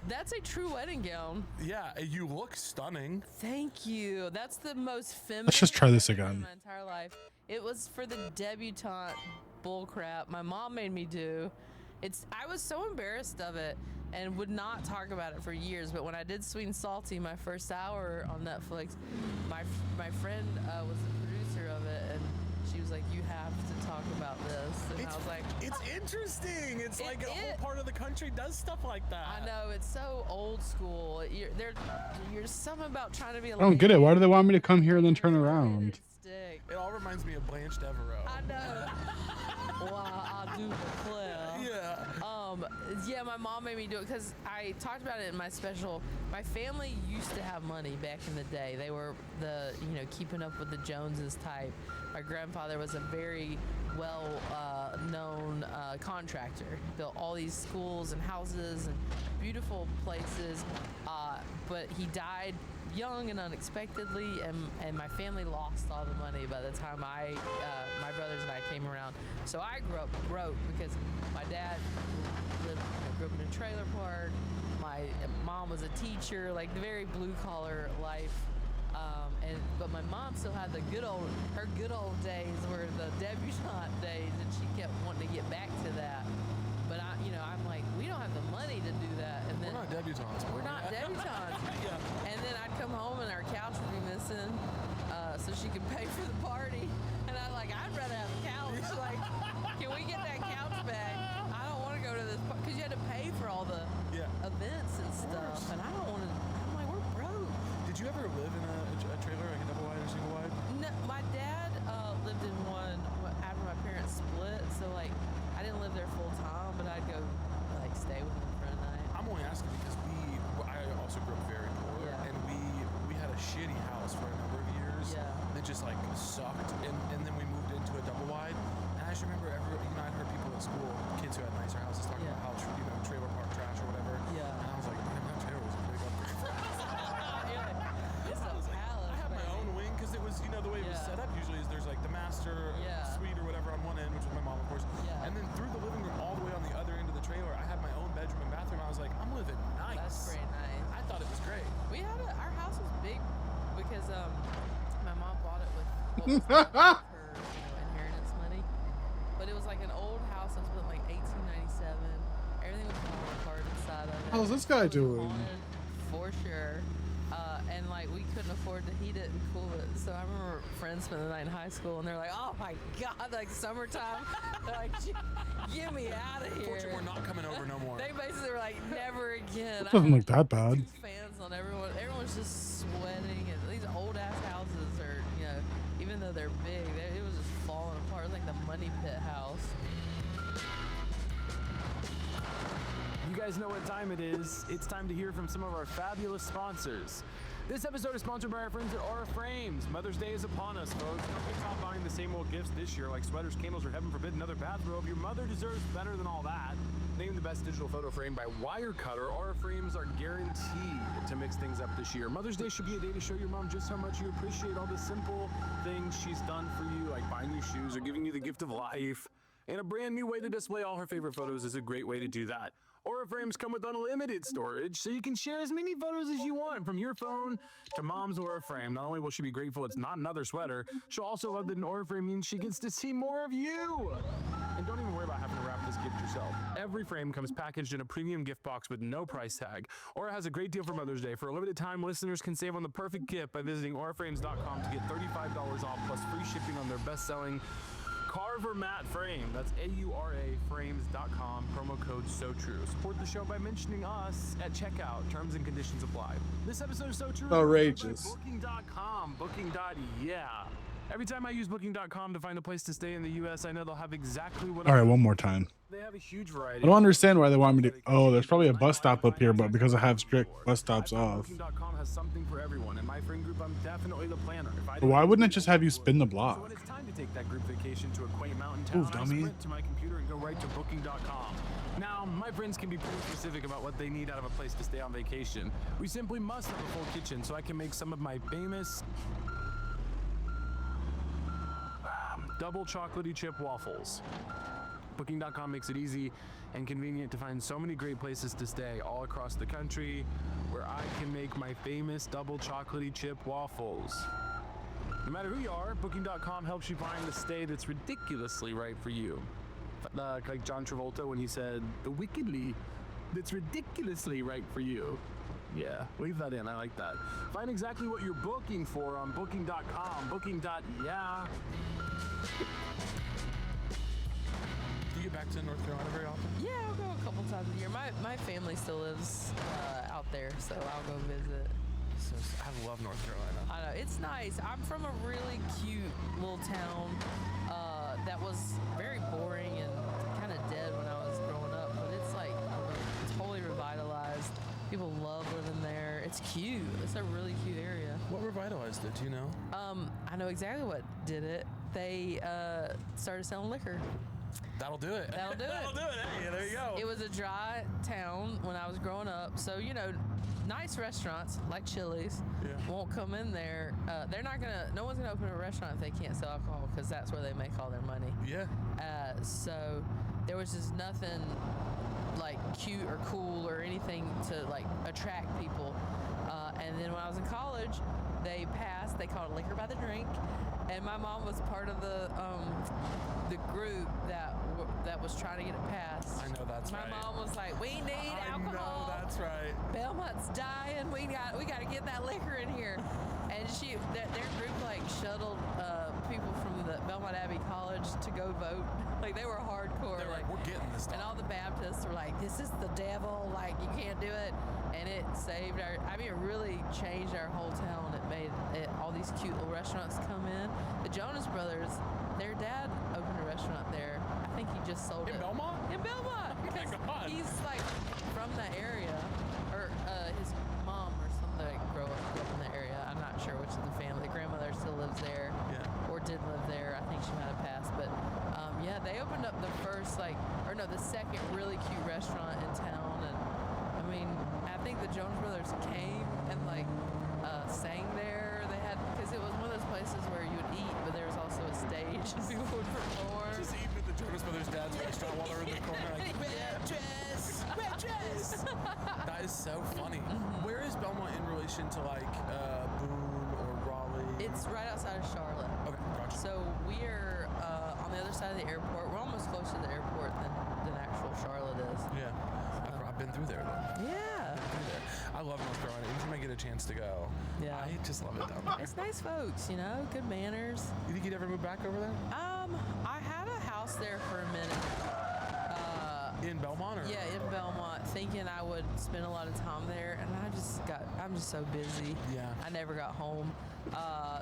That's a true wedding gown. Yeah, you look stunning. Thank you. That's the most feminine. Let's just try this I've ever done again. in my entire life. It was for the debutante bullcrap my mom made me do. I was so embarrassed of it and would not talk about it for years. But when I did Sweet and Salty, my first hour on Netflix, my friend was the producer of it, and she was like, "You have to talk about this." And I was like, it's interesting. It's like a whole is. part of the country does stuff like that. I know, it's so old school. You're something about trying to be a I don't get it. Why do they want me to come here and then turn around? Stick. It all reminds me of Blanche Devereaux. I know. Well, I do declare. Yeah. Yeah, my mom made me do it because I talked about it in my special. My family used to have money back in the day. They were keeping up with the Joneses type. My grandfather was a very well-known contractor. Built all these schools and houses and beautiful places, but he died young and unexpectedly, and my family lost all the money by the time my brothers and I came around. So I grew up broke because my dad grew up in a trailer park. My mom was a teacher, like the very blue collar life. But my mom still had her good old days were the debutante days, and she kept wanting to get back to that. But I'm like, we don't have the money to do that. And then We're not debutantes. We're not debutantes. Yeah. And then I'd come home and our couch would be missing, so she could pay for the party. And I'd rather have a couch. Like, can we get that couch back? I don't want to go to this because you had to pay for all the events and stuff, and I don't want to. I'm like, we're broke. Did you ever live in a trailer, like a double wide or single wide? No, my dad lived in one after my parents split, so like I didn't live there full time, but I'd go like stay with them for a night. I'm only asking because I also grew up very poor, and we had a shitty house for a number of years. Yeah. That just like sucked, and then we moved into a double wide. And I just remember I'd heard people at school, kids who had nicer houses, talking about how trailer park trash or whatever. Yeah. And I was like, man, that trailer was a big upgrade for us. It's a palace. I had my own wing because it was, the way it was set up usually is there's like the master suite or whatever on one end, which was my mom, of course. Yeah. And then through the living room all the way on the other end of the trailer, I had my own bedroom and bathroom. I was like, I'm living nice. That's pretty nice. I thought it was great. Our house was big because my mom bought it with what was left of her inheritance money. But it was like an old house that was built like 1897. Everything was falling apart inside of it. How's this guy It was doing? haunted, for sure. And like we couldn't afford to heat it and cool it. So I remember friends spending the night in high school and they're like, "Oh my God!" Like summertime, they're like, "Get me out of here!" Fortunately, we're not coming over no more. They basically were like, "Never again." It doesn't look that bad. Fans on everyone. Everyone's just sweating, and these old ass houses are, even though they're big, it was just falling apart. It was like the money pit house. You guys know what time it is. It's time to hear from some of our fabulous sponsors. This episode is sponsored by our friends at Aura Frames. Mother's Day is upon us, folks. Don't get caught buying the same old gifts this year, like sweaters, candles, or heaven forbid another bathrobe. Your mother deserves better than all that. Named the best digital photo frame by Wirecutter, Aura Frames are guaranteed to mix things up this year. Mother's Day should be a day to show your mom just how much you appreciate all the simple things she's done for you, like buying you shoes or giving you the gift of life. And a brand new way to display all her favorite photos is a great way to do that. Aura Frames come with unlimited storage, so you can share as many photos as you want from your phone to mom's Aura Frame. Not only will she be grateful it's not another sweater, she'll also love that an Aura Frame means she gets to see more of you. And don't even worry about having to wrap this gift yourself. Every frame comes packaged in a premium gift box with no price tag. Aura has a great deal for Mother's Day. For a limited time, listeners can save on the perfect gift by visiting auraframes.com to get $35 off plus free shipping on their best-selling Carver Matte Frame. That's AURA frames.com. Promo code SOTRUE. Support the show by mentioning us at checkout. Terms and conditions apply. This episode is so true. Outrageous. Booking.com. Booking.yeah. Every time I use Booking.com to find a place to stay in the U.S., I know they'll have exactly what All right, one more time. They have a huge variety. I don't understand why they want me to. Oh, there's probably a bus stop up here, but because I have strict bus stops off. Booking.com has something for everyone. In my friend group, I'm definitely the planner. But why wouldn't it just have you spin the So block? when it's time to take that group vacation to a quaint mountain town, Oof, I dummy. sprint to my computer and go right to Booking.com. Now, my friends can be pretty specific about what they need out of a place to stay on vacation. We simply must have a full kitchen so I can make some of my famous double chocolatey chip waffles. Booking.com makes it easy and convenient to find so many great places to stay all across the country where I can make my famous double chocolatey chip waffles. No matter who you are, Booking.com helps you find the stay that's ridiculously right for you. Like John Travolta when he said, the wickedly, that's ridiculously right for you. Yeah, leave that in, I like that. Find exactly what you're booking for on Booking.com. Booking.yeah. Do you get back to North Carolina very often? Yeah, I'll go a couple times a year. My family still lives out there, so I'll go visit. So, I love North Carolina. I know, it's nice. I'm from a really cute little town that was very boring and kind of dead when I was growing up, but it's like totally revitalized. People love living there. It's cute. It's a really cute area. What revitalized it? Do you know? I know exactly what did it. They started selling liquor. That'll do it. That'll do it. That'll do it. Hey, there you go. It was a dry town when I was growing up, so nice restaurants like Chili's won't come in there. They're not gonna. No one's gonna open a restaurant if they can't sell alcohol because that's where they make all their money. Yeah. So there was just nothing like cute or cool or anything to like attract people. And then when I was in college, they passed. They called it liquor by the drink, and my mom was part of the group that was trying to get it passed. I know that's my right. My mom was like, "We need I alcohol. know that's right. Belmont's dying. We got to get that liquor in here." And their group like shuttled people from the Belmont Abbey College to go vote. Like they were hardcore. They're like, we're getting this done. And all the Baptists were like, "This is the devil. Like you can't do it." And it saved it really changed our whole town. It made all these cute little restaurants come in. The Jonas Brothers, their dad opened a restaurant there. I think he just sold it. In Belmont? In Belmont. Oh my God. He's like from the area, or his mom or something grew up in the area. I'm not sure which of the family. The grandmother still lives there, or did live there. I think she might have passed, but they opened up the second really cute restaurant in town, and I think the Jonas Brothers came and sang there. They had because it was one of those places where you would eat, but there was also a stage and people would perform. Just eating at the Jonas Brothers' dad's restaurant while they're in the corner. Like, red dress. That is so funny. Where is Belmont in relation to Boone or Raleigh? It's right outside of Charlotte. Okay, gotcha. So we are on the other side of the airport. We're almost closer to the airport than actual Charlotte is. Yeah, I've been through there though. Yeah. I love North Carolina. Anytime I get a chance to go, I just love it down there. It's nice folks, good manners. You think you'd ever move back over there? I had a house there for a minute. In Belmont, or? Yeah, in Belmont, thinking I would spend a lot of time there, and I'm just so busy. Yeah. I never got home.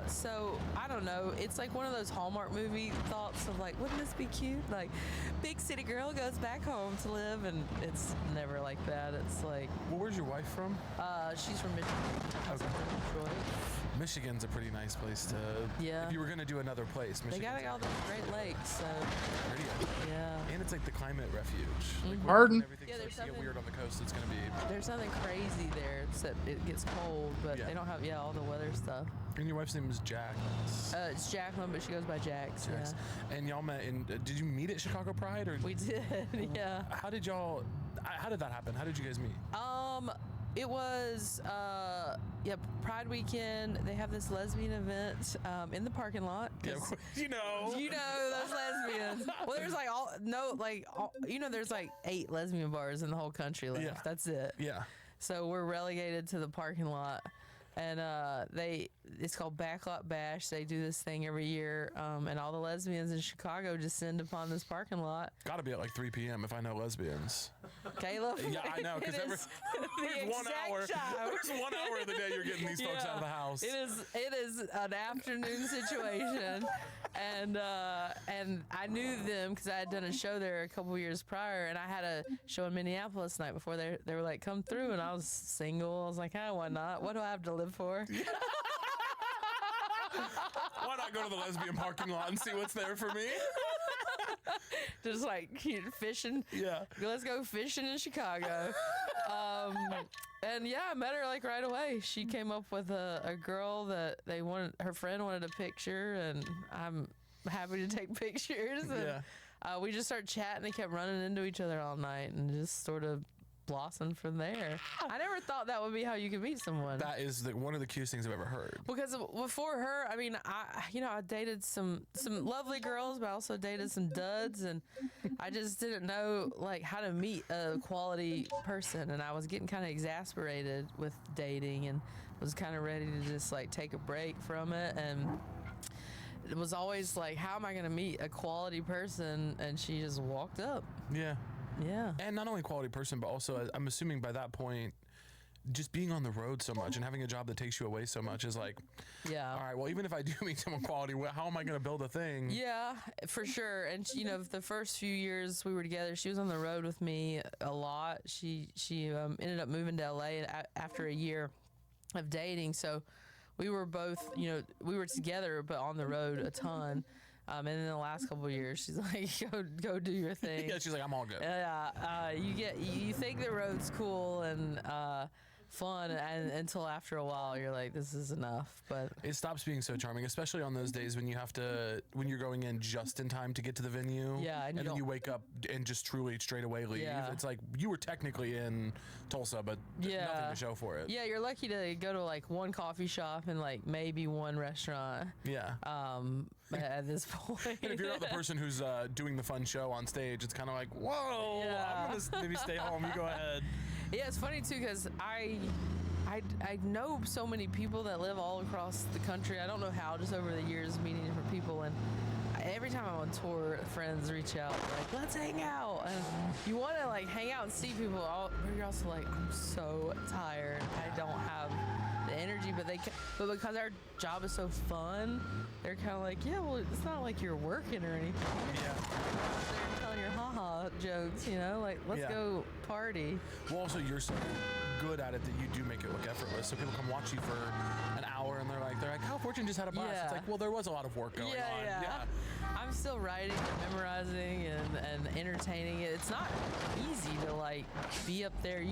So I don't know. It's like one of those Hallmark movie thoughts of wouldn't this be cute? Like, big city girl goes back home to live, and it's never like that. It's like. Well, where's your wife from? She's from Michigan. Okay. Detroit. Michigan's a pretty nice place to. Yeah. If you were gonna do another place, Michigan. They got all the Great Lakes, so. Pretty. Yeah. And it's like the climate refuge. Pardon? Everything's there's so something weird on the coast. It's gonna be. There's nothing crazy there except it gets cold, but they don't have all the weather stuff. And your wife's name is Jack. It's Jacqueline, but she goes by Jax. Jax. Yeah. And y'all met in. Did you meet at Chicago Pride, or? We did. Yeah. How did that happen? How did you guys meet? It was Pride weekend. They have this lesbian event in the parking lot. Yeah, you know those lesbians. Well, there's there's 8 lesbian bars in the whole country left. Yeah. That's it. Yeah. So we're relegated to the parking lot. And it's called Backlot Bash. They do this thing every year, and all the lesbians in Chicago descend upon this parking lot. Got to be at like 3 p.m. if I know lesbians. Caleb? Yeah, I know, because there's 1 hour. There's 1 hour of the day you're getting these folks out of the house. It is an afternoon situation, and I knew them because I had done a show there a couple years prior, and I had a show in Minneapolis the night before. They were like, come through, and I was single. I was like, why not? What do I have to live for? Why not go to the lesbian parking lot and see what's there for me? Just like fishing. Yeah. Let's go fishing in Chicago. And yeah, I met her like right away. She came up with a girl that her friend wanted a picture, and I'm happy to take pictures. And we just started chatting and kept running into each other all night and just sort of blossomed from there. I never thought that would be how you could meet someone. That is one of the cutest things I've ever heard. Because before her, I mean, I dated some lovely girls, but I also dated some duds, and I just didn't know like how to meet a quality person, and I was getting kind of exasperated with dating and was kind of ready to just like take a break from it, and it was always like, how am I going to meet a quality person? And she just walked up. Yeah. Yeah. And not only quality person, but also, I'm assuming by that point, just being on the road so much and having a job that takes you away so much is like, yeah. All right, well, even if I do meet someone quality, how am I going to build a thing? Yeah, for sure. And the first few years we were together, she was on the road with me a lot. She ended up moving to LA after a year of dating. So we were both, we were together, but on the road a ton. And in the last couple of years, she's like, go do your thing. Yeah, she's like, I'm all good. You think the road's cool and fun, and until after a while, you're like, this is enough. But it stops being so charming, especially on those days when you're going in just in time to get to the venue. Yeah, and then you wake up and just truly straight away leave. Yeah. It's like you were technically in Tulsa, but nothing to show for it. Yeah, you're lucky to go to like one coffee shop and like maybe one restaurant. Yeah. At this point. And if you're not the person who's doing the fun show on stage, it's kind of like, whoa, I'm going to maybe stay home. You go ahead. Yeah, it's funny too, because I know so many people that live all across the country. I don't know how, just over the years meeting different people, and every time I'm on tour, friends reach out like, let's hang out. And you want to like hang out and see people, but you're also like, I'm so tired. I don't have the energy, but because our job is so fun, they're kind of like, yeah, well, it's not like you're working or anything. Yeah. They're telling your haha jokes, like, let's go party. Well, also, you're so good at it that you do make it look effortless. So people come watch you for an hour and they're like, Kyle Fortune just had a blast. Yeah. It's like, well, there was a lot of work going on. Yeah. I'm still writing and memorizing and entertaining it. It's not easy to like be up there,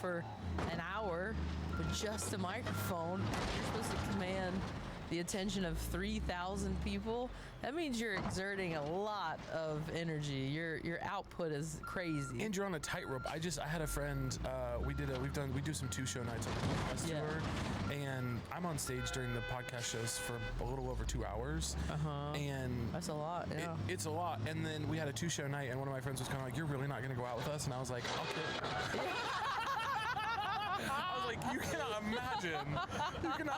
for an hour with just a microphone. You're supposed to command the attention of 3,000 people. That means you're exerting a lot of energy. Your output is crazy. And you're on a tightrope. I had a friend. We do some 2-show nights on the podcast tour, and I'm on stage during the podcast shows for a little over 2 hours. And that's a lot. Yeah, it's a lot. And then we had a 2-show night, and one of my friends was kind of like, "You're really not going to go out with us?" And I was like, "Okay." I was like, you cannot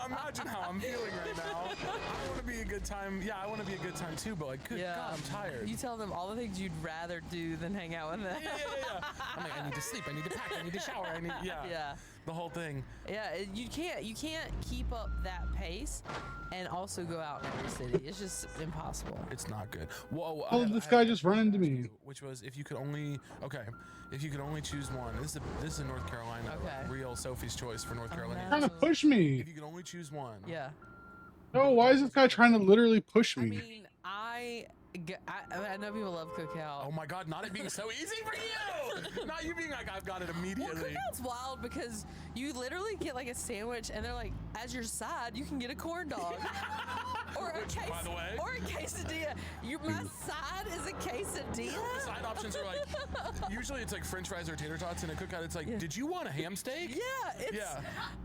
imagine how I'm feeling right now. I want to be a good time. Yeah, I want to be a good time too, but like, good God, I'm tired. You tell them all the things you'd rather do than hang out with them. Yeah. I'm like, I need to sleep, I need to pack, I need to shower, Yeah. The whole thing. Yeah, you can't keep up that pace and also go out in every city. It's just impossible. It's not good. Whoa, this guy just ran into me. Which was, if you could only choose one. This is in North Carolina. Okay. Real Sophie's choice for North Carolina. Trying to push me. If you could only choose one. Yeah. No, why is this guy trying to literally push me? I mean, I know people love Cookout. Oh my God, not it being so easy for you! Not you being like, I've got it immediately. Well, Cookout's wild because you literally get like a sandwich and they're like, as your side, you can get a corn dog. Or a quesadilla. My side is a quesadilla? The side options are like, usually it's like french fries or tater tots, and a Cookout it's like, did you want a ham steak? Yeah, it's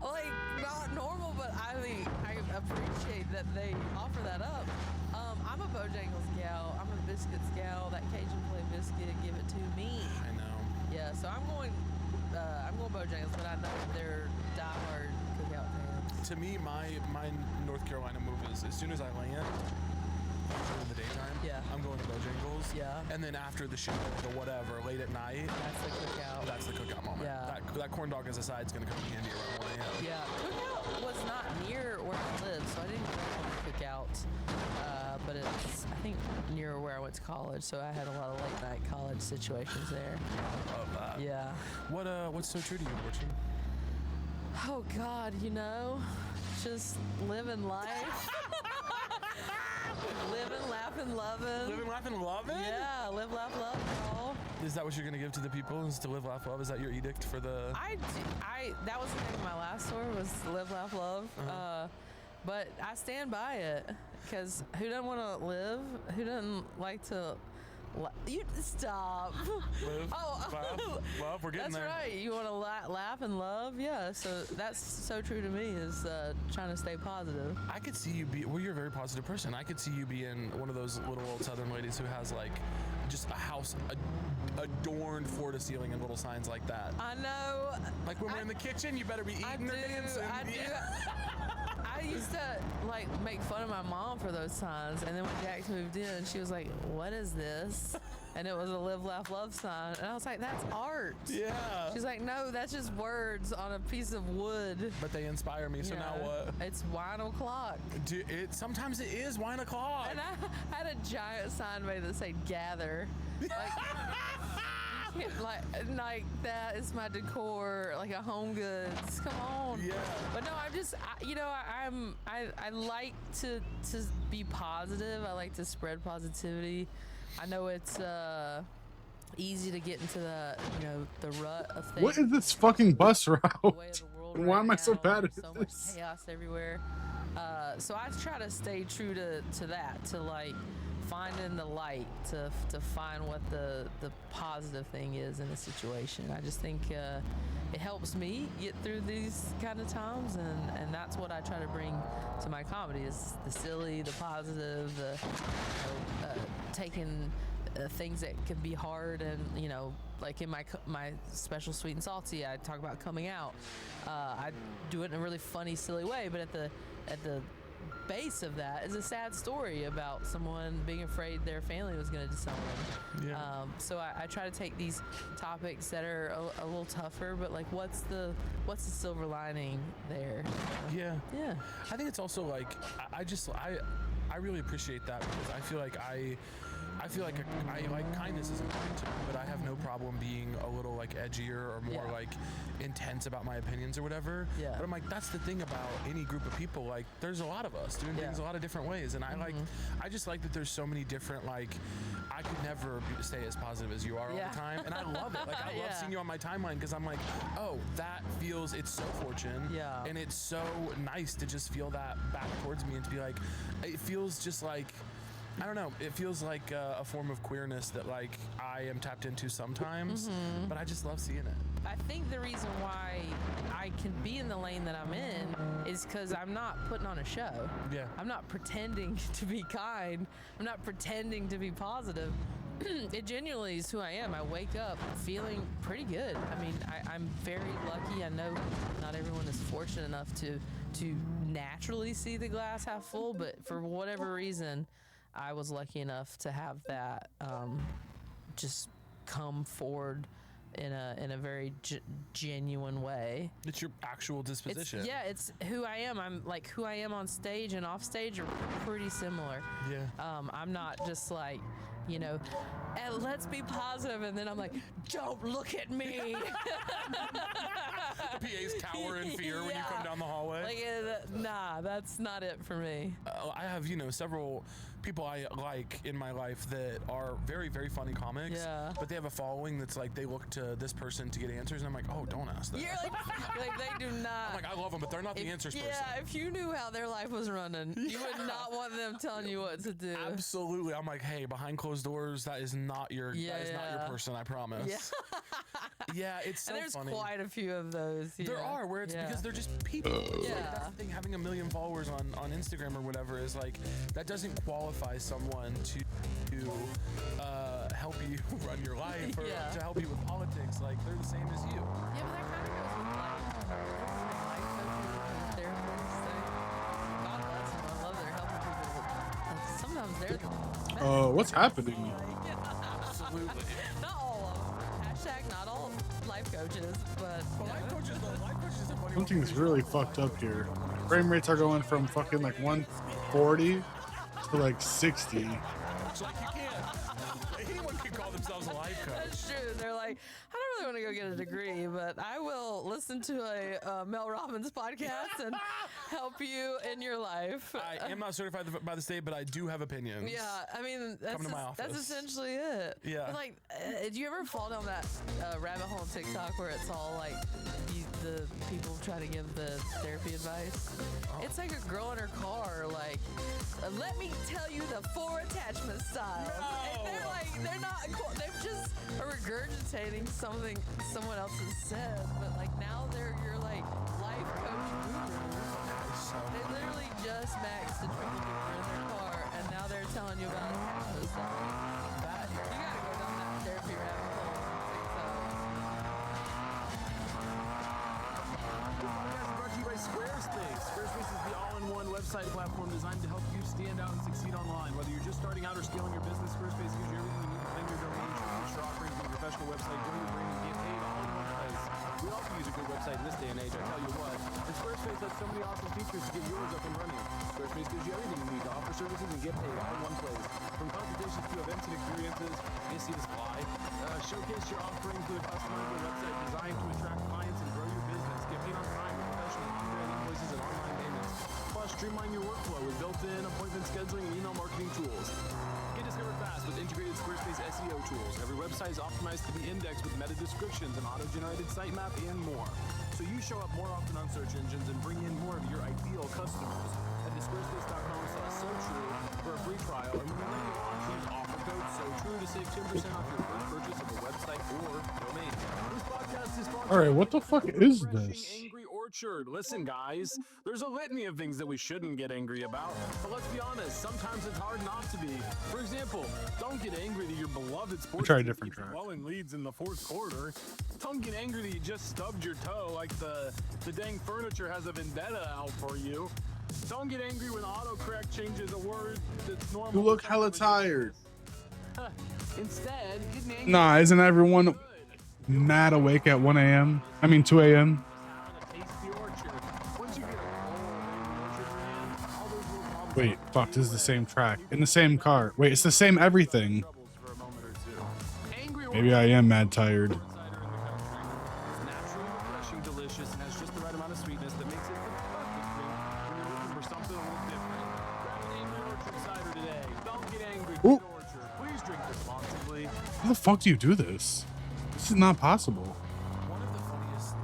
like not normal, but I mean, I appreciate that they offer that up. I'm a Bojangles gal. I'm a biscuits gal. That Cajun play biscuit, give it to me. I know. Yeah, so I'm going Bojangles, but I know they're diehard Cookout fans. to me, my North Carolina move is as soon as I land, usually in the daytime, Yeah. I'm going to Bojangles. Yeah. And then after the show or whatever, late at night, That's the cookout. that's the cookout moment. Yeah. That corn dog as a side is going to come in handy around 1 a.m. Yeah, cookout was not near where I live, so I didn't go to cookout. But it's, I think, near where I went to college, so I had a lot of late night college situations there. Love that. Yeah. What's so true to you, Richard? Oh God, just living life. Living, laughing, loving. Living, laughing, loving? Yeah, live, laugh, love, y'all. Is that what you're going to give to the people? Is to live, laugh, love? Is that your edict for the... That was the name of my last store, was live, laugh, love. But I stand by it, because who doesn't want to live? Who doesn't like to... You stop. Live, Oh, laugh, love. We're getting that's there. right. You want to laugh and love? Yeah, so that's so true to me, is trying to stay positive. I could see you you're a very positive person. I could see you being one of those little old Southern ladies who has like just a house adorned floor to ceiling and little signs like that. I know. Like when we're in the kitchen, you better be eating or dancing. I do. I used to like make fun of my mom for those signs, and then when Jax moved in, she was like, "What is this?" And it was a live, laugh, love sign, and I was like, "That's art." Yeah. She's like, "No, that's just words on a piece of wood." But they inspire me. So now what? It's wine o'clock. Sometimes it is wine o'clock. And I had a giant sign made that said "Gather." Like that is my decor, like a Home Goods. Come on. Yeah. But no, I'm just, I like to be positive. I like to spread positivity. I know it's easy to get into the rut of things. What is this fucking bus route? The way of the world Why right am I so now. bad at There's so this? much chaos everywhere. So I try to stay true to that, to like finding the light, to find what the positive thing is in a situation. I just think it helps me get through these kind of times, and that's what I try to bring to my comedy, is the silly, the positive, taking things that can be hard, and like in my special Sweet and Salty, I talk about coming out. I do it in a really funny, silly way, but at the base of that is a sad story about someone being afraid their family was going to disown them. Yeah. So I try to take these topics that are a little tougher, but like what's the silver lining there? Yeah. Yeah. I think it's also like I really appreciate that, because I feel like I like kindness is important to me, but I have no problem being a little like edgier or more Yeah. like intense about my opinions or whatever. Yeah. But I'm like, that's the thing about any group of people. Like, there's a lot of us doing things a lot of different ways, and I just like that there's so many different, like, I could never stay as positive as you are all the time, and I love it. Like, I love seeing you on my timeline, because I'm like, oh, it's so fortune, and it's so nice to just feel that back towards me, and to be like, it feels just like, I don't know. It feels like a form of queerness that like I am tapped into sometimes, but I just love seeing it. I think the reason why I can be in the lane that I'm in is because I'm not putting on a show. Yeah. I'm not pretending to be kind. I'm not pretending to be positive. It genuinely is who I am. I wake up feeling pretty good. I mean, I'm very lucky. I know not everyone is fortunate enough to naturally see the glass half full, but for whatever reason, I was lucky enough to have that just come forward in a very genuine way. It's your actual disposition. It's who I am. I'm like who I am on stage and off stage are pretty similar. Yeah. I'm not just like, and let's be positive, and then I'm like, don't look at me. The PAs cower in fear when you come down the hallway. Like, nah, that's not it for me. I have, several people I like in my life that are very, very funny comics. Yeah. But they have a following that's like they look to this person to get answers, and I'm like, oh, don't ask that. You're like they do not. I'm like, I love them, but they're not the answers person. Yeah, if you knew how their life was running, you would not want them telling you what to do. Absolutely. I'm like, hey, behind closed doors, that is not your person, I promise. Yeah. Yeah, it's so and there's funny. quite a few of those. There are, where it's because they're just people. Yeah. Like, that's the thing, having 1 million followers on Instagram or whatever is like, that doesn't qualify someone to help you run your life or to help you with politics. Like, they're the same as you. Yeah, but that kind of goes with like life coaches and therapists. They're What's happening? Absolutely. not all of them. Hashtag not all life coaches, but Life coaches are funny. Something's really fucked up here. Frame rates are going from fucking like 140 to like 60. So like you can't. Anyone can call themselves a life coach. that's true. They're like, I don't really want to go get a degree, but I will listen to a Mel Robbins podcast and help you in your life. I am not certified by the state, but I do have opinions. Yeah, I mean, Come to my that's office. essentially it. Yeah. But like, do you ever fall down that rabbit hole on TikTok where it's all like the people try to give the therapy advice? Oh. It's like a girl in her car, like, let me tell you the 4 attachment styles. No. And they're not, they're just regurgitating something someone else has said, but like now you're like life coach gurus. They literally just maxed the drinking deeper in their car, and now they're telling you about attachment styles. You gotta go down that therapy rabbit hole on TikTok. This podcast is brought to you by Squarespace. Squarespace is the all-in-one website platform designed to help you stand out and succeed online. Whether you're just starting out or scaling your business, Squarespace gives you everything you need to claim your domain, showcase your offerings, and professional website, grow your brand, and get paid all in one place. We all can use a good website in this day and age, I tell you what. And Squarespace has so many awesome features to get yours up and running. Squarespace gives you everything you need to offer services and get paid all in one place. From consultations to events and experiences, you see this fly. Showcase your offering to the customer with a website designed to attract clients and grow your business. Get paid on time with professional email invoices and online payments. Plus, streamline your workflow with built-in appointment scheduling and email marketing tools. Get discovered fast with integrated Squarespace SEO tools. Every website is optimized to be indexed with meta descriptions, an auto-generated sitemap, and more. So you show up more often on search engines and bring in more of your ideal customers. Head to squarespace.com/SoTrue for a free trial, and when you're ready to launch, use offer code SoTrue to save 10% off your first purchase of a website or domain. This podcast is sponsored. All right, what the fuck is Refreshing this? Angry Orchard. Listen, guys, there's a litany of things that we shouldn't get angry about. But let's be honest, sometimes it's hard not to be. For example, don't get angry that your beloved sports try a team different keeps track. blowing leads in the fourth quarter. Don't get angry that you just stubbed your toe like the dang furniture has a vendetta out for you. Don't get angry when autocorrect changes a word that's normal. You look hella tired. Instead, get angry. Nah, isn't everyone mad awake at 1 a.m.? I mean 2 a.m. Wait, fuck, this is the same track. In the same car. Wait, it's the same everything. Maybe I am mad tired. It's naturally refreshing, delicious, and has just the right amount of sweetness that makes it the perfect drink when you're looking for something a little different. Grab an Angry Orchard cider today. Don't get angry. Ooh. Get Orchard. Please drink responsibly. How the fuck do you do this? This is not possible. One of the funniest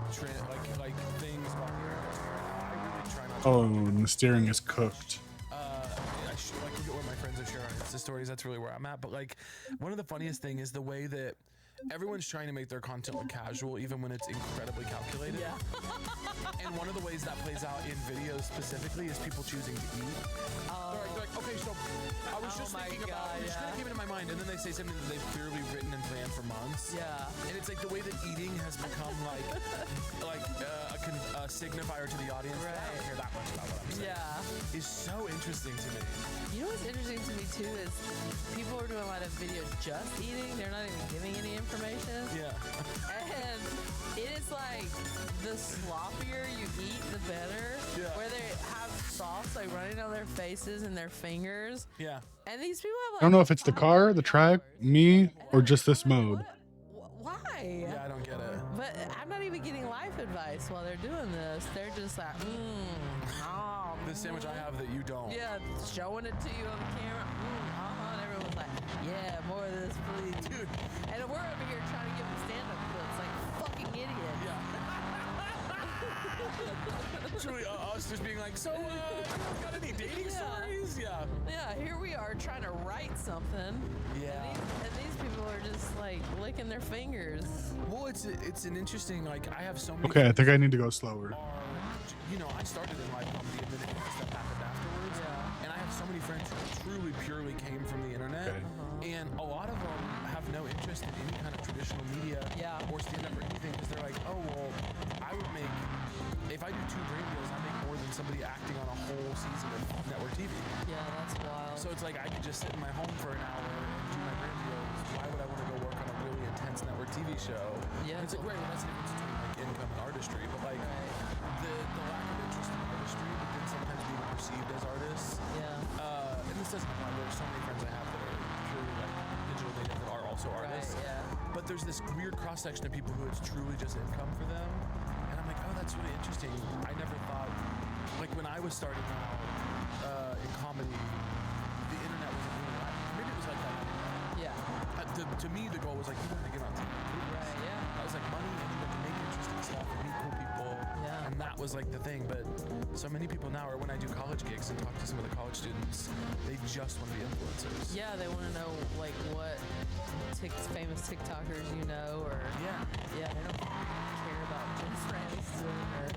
like things about the internet, I really try not to. Oh, and the steering is cooked. I should like look at what my friends are sharing on Insta stories. That's really where I'm at. But like, one of the funniest thing is the way that everyone's trying to make their content look casual, even when it's incredibly calculated. Yeah. And one of the ways that plays out in videos specifically is people choosing to eat. They're like, okay, so I was just thinking about it. Just kind of came into my mind, and then they say something that they've clearly written and planned for months. Yeah. And it's like the way that eating has become a signifier to the audience. Right. I don't care that much about what I'm saying. Yeah. Is so interesting to me. You know what's interesting to me too is people are doing a lot of videos just eating. They're not even giving any information. Yeah. And it is like the sloppier you eat, the better. Yeah. Where they have sauce like running down their faces and their fingers. Yeah. And these people have like, I don't know if it's the car, the track, me, or just this mode. Why? Yeah, I don't get it. But I'm not even getting life advice while they're doing this. They're just like, The sandwich I have that you don't. yeah, showing it to you on the camera. And everyone's like, yeah, more of this, please. Dude. And we're over here trying to give them stand-up clips like fucking idiots. Yeah. It's really us just being like, so, got any dating stories? Yeah. Yeah, here we are trying to write something. Yeah. And these people are just like licking their fingers. Well, it's an interesting, like, I have so many. Okay, I think I need to go slower. You know, I started in live comedy and then stuff happened afterwards. Yeah. And I have so many friends who truly, purely came from the internet. Okay. And a lot of them have no interest in any kind of traditional media or stand-up or anything because they're like, oh, well, I would make, if I do 2 drink deals, I make more than than somebody acting on a whole season of network TV. Yeah, that's wild. So it's like I could just sit in my home for an hour and do my brand deals. Why would I want to go work on a really intense network TV show? Yeah. It's like, right, well, that's the difference between like income and artistry, but like the lack of interest in artistry, but then sometimes being perceived as artists. Yeah. And this doesn't apply. There's so many friends I have that are purely like digital native that are also artists. Right, yeah. But there's this weird cross section of people who it's truly just income for them. And I'm like, oh, that's really interesting. I never thought, like when I was starting out in comedy, the internet wasn't really like, maybe it was like that. Yeah. To me, the goal was like, you wanted to get on TV. Right, yeah. I was like, money, and you got to make interesting stuff and meet cool people. Yeah. And that was like the thing. But so many people now, or when I do college gigs and talk to some of the college students, they just want to be influencers. Yeah, they want to know like what famous TikTokers you know, or Yeah. they don't care about Jennifer Aniston or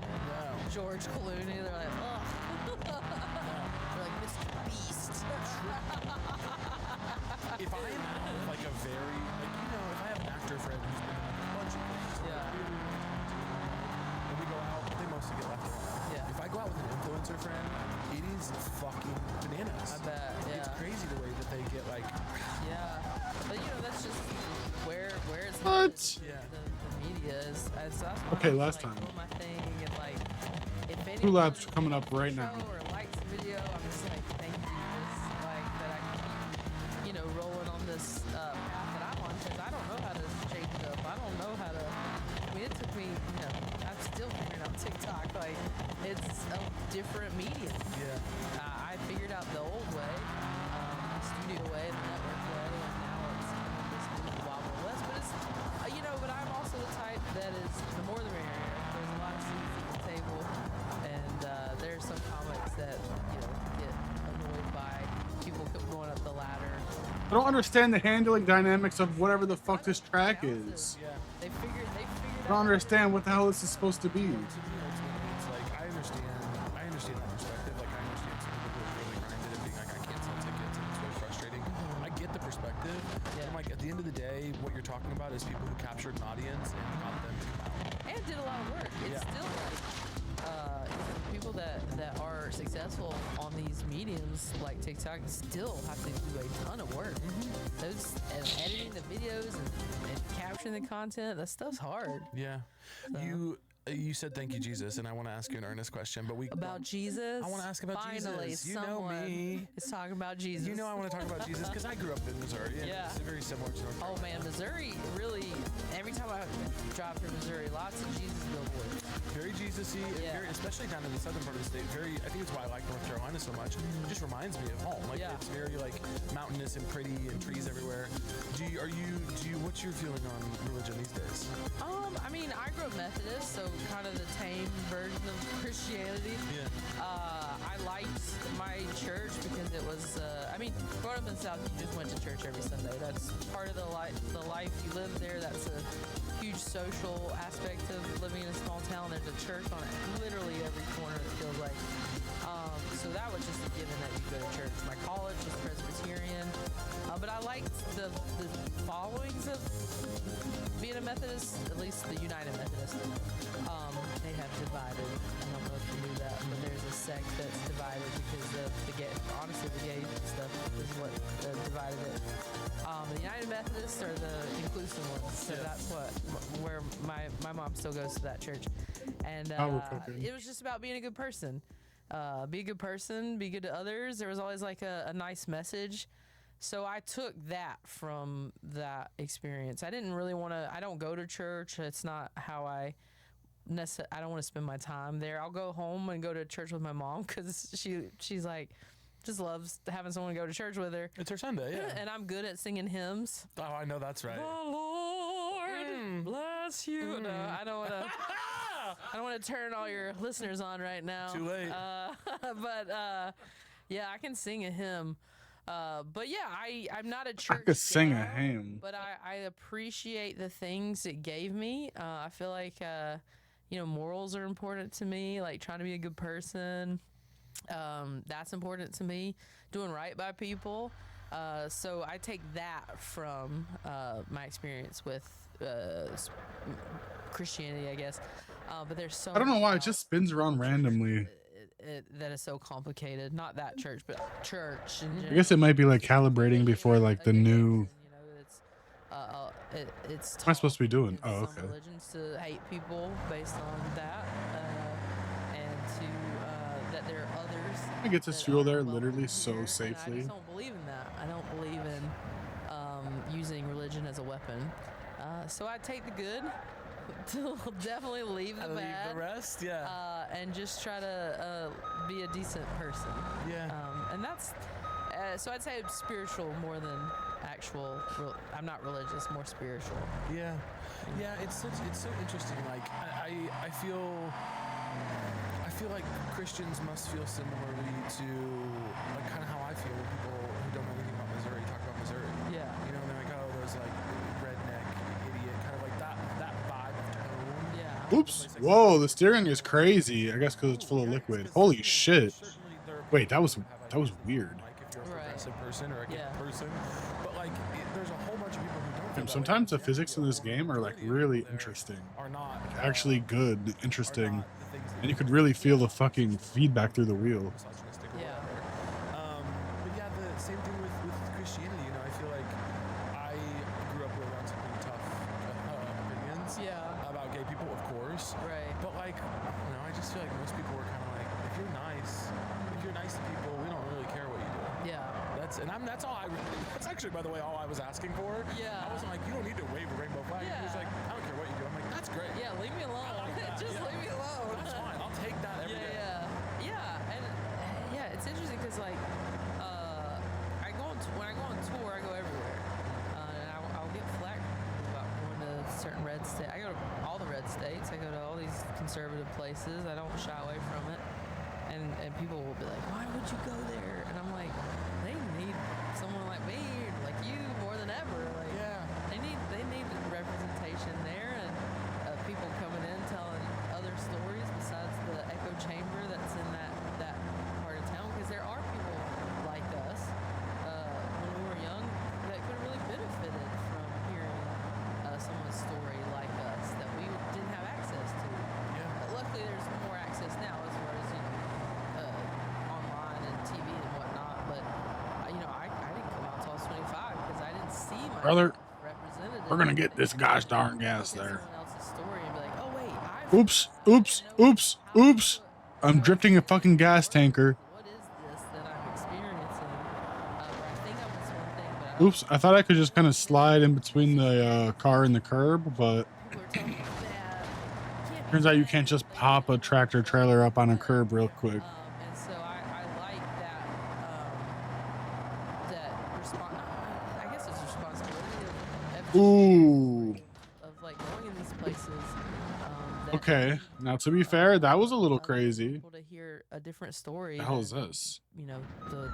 George Clooney. They're like, ugh. They're like Mr. Beast. If I am out of like a very, like, you know, if I have an actor friend who's been in like a bunch of things, when we go out, they mostly get left alone. Yeah. If I go out with an influencer friend, it is fucking bananas. I bet. Yeah. It's crazy the way that they get like. Yeah. But you know, that's just where it's What? headed. The media is. So that's why Okay, I'm, last like, time. doing my thing and like if Two anyone laps coming up right now. or likes the video, I'm just like, thank you, just like that I can keep, you know, rolling on this path that I'm on, because I don't know how to change it up. I don't know how to. I mean, it took me, you know, I'm still figuring out TikTok. Like, it's a different medium. Yeah. I figured out the old way, the studio way, the network way, and now it's this new Wild West. But it's, you know, but I'm also the type that is the more the merrier. There's a lot of seats at the table, and there's some comics that, you know, get annoyed by people going up the ladder. I don't understand the handling dynamics of whatever the fuck this track is. Yeah. They figured I don't understand what the hell this is supposed to be. To me, ultimately, it's like I understand that perspective. Like I understand some people who are really grinded and being like, I can't sell tickets and it's really frustrating. I get the perspective. Yeah. I'm like, at the end of the day, what you're talking about is people who captured an audience and got them to come out. And did a lot of work. It's still like people that are successful on these mediums like TikTok still have to do a ton of work. Those and editing the videos and capturing the content, that stuff's hard. Yeah. So. You said thank you, Jesus, and I want to ask you an earnest question. But About Jesus? I want to ask about Finally, Jesus. You know someone me. is talking about Jesus. You know I want to talk about Jesus because I grew up in Missouri. And Yeah. It's very similar to North Oh Carolina. man, Missouri really. Every time I drive through Missouri, lots of Jesus billboards. Very Jesus-y, and Yeah. especially down in the southern part of the state. I think it's why I like North Carolina so much. It just reminds me of home. Like Yeah. it's very like mountainous and pretty and trees everywhere. What's your feeling on religion these days? I mean, I grew up Methodist, so kind of the tame version of Christianity. Yeah. I liked my church because it was. I mean, growing up in the South, you just went to church every Sunday. That's part of the life you live there. That's a huge social aspect of living in a small town. There's a church on literally every corner. It feels like. So that was just a given that you go to church. My college was Presbyterian, but I liked the followings of being a Methodist, at least the United Methodist. They have divided. I don't know if you knew that, but there's a sect that's divided because the gay, honestly, the gay stuff is what divided it. The United Methodists are the inclusive ones, so that's where my mom still goes to that church, and it was just about being a good person. Be a good person, be good to others. There was always like a nice message. So I took that from that experience. I didn't really want to, I don't go to church. It's not how I don't want to spend my time there. I'll go home and go to church with my mom because she's like, just loves having someone go to church with her. It's her Sunday, yeah. And I'm good at singing hymns. Oh, I know that's right. The Lord bless you. No, I don't want to. I don't want to turn all your listeners on right now. Too late. Yeah, I can sing a hymn. But yeah, I'm not a church. I could sing a gal, hymn. but I appreciate the things it gave me. I feel like morals are important to me. Like trying to be a good person. That's important to me. Doing right by people. So I take that from my experience with Christianity, I guess. But there's so I don't know much why it else. just spins around randomly. that is so complicated. Not that church, but church. In I guess it might be like calibrating before like the new. It's What am I supposed to be doing? in Oh, some okay. religions to hate people based on that, and to that there are others. I get this that fuel are there welcome literally here, so and I safely. just don't believe in that. I don't believe in using religion as a weapon. So I take the good, to definitely leave the bad. Leave the rest, yeah. And just try to be a decent person. Yeah. And that's so I'd say spiritual more than actual. I'm not religious, more spiritual. Yeah, yeah. It's so interesting. Like I feel like Christians must feel similarly to like kind of how I feel when people who don't know anything about Missouri talk about Missouri. Yeah. You know, and they're like, oh, those like redneck idiot, kind of like that vibe of tone. Yeah. Oops. Whoa, the steering is crazy. I guess because it's full of liquid. Holy shit. Wait, that was weird. Like if you're a progressive person or a gay person, but like there's a whole bunch of people who don't. Damn, sometimes the physics in this game are like really interesting. Are not Actually good, interesting. And you could really feel the fucking feedback through the wheel. Yeah. But yeah, the same thing with Christianity. You know, I feel like I grew up around some pretty tough opinions. About gay people, of course. Right. But like, you know, I just feel like most people were kind of like, if you're nice to people, we don't really care what you do. Yeah. That's actually, by the way, all I was asking for. Yeah. I wasn't like, you don't need to wave a rainbow flag. Yeah. He was like, I don't care what you do. I'm like, that's great. Yeah, leave me alone. Just leave me alone. That's fine. I'll take that every day. Yeah, and yeah, it's interesting because like when I go on tour, I go everywhere, and I'll get flack about going to certain red states. I go to all the red states. I go to all these conservative places. I don't shy away from it, and people will be like, why would you go there? And I'm like, they need someone like me, like you, more than ever. Like, they need representation there, and people coming in telling other stories besides the echo chamber that's in that part of town, because there are people like us when we were young that could have really benefited from hearing someone's story like us that we didn't have access to. Luckily there's more access now as far as online and TV and whatnot, but I didn't come out until I was 25 because I didn't see my Brother, represented. we're gonna get this gosh darn gas there. Someone else's story and be like, oh wait, Oops. I'm drifting a fucking gas tanker. what is this that I'm experiencing? Where I think I'm this one thing, but Oops, I thought I could just kind of slide in between the car and the curb, but people are telling me that. turns out you can't just pop a tractor trailer up on a curb real quick. And so I like that I guess it's responsibility of Ooh. like going in these places. That Okay, now to be fair, that was a little crazy. people to hear a different story. The hell is than, this? You know, the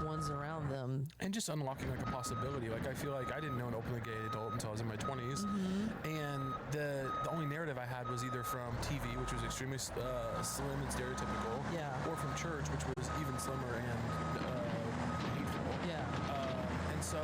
ones around them. And just unlocking like a possibility. Like I feel like I didn't know an openly gay adult until I was in my 20s, and the only narrative I had was either from TV, which was extremely slim and stereotypical, or from church, which was even slimmer and hateful. Yeah. And so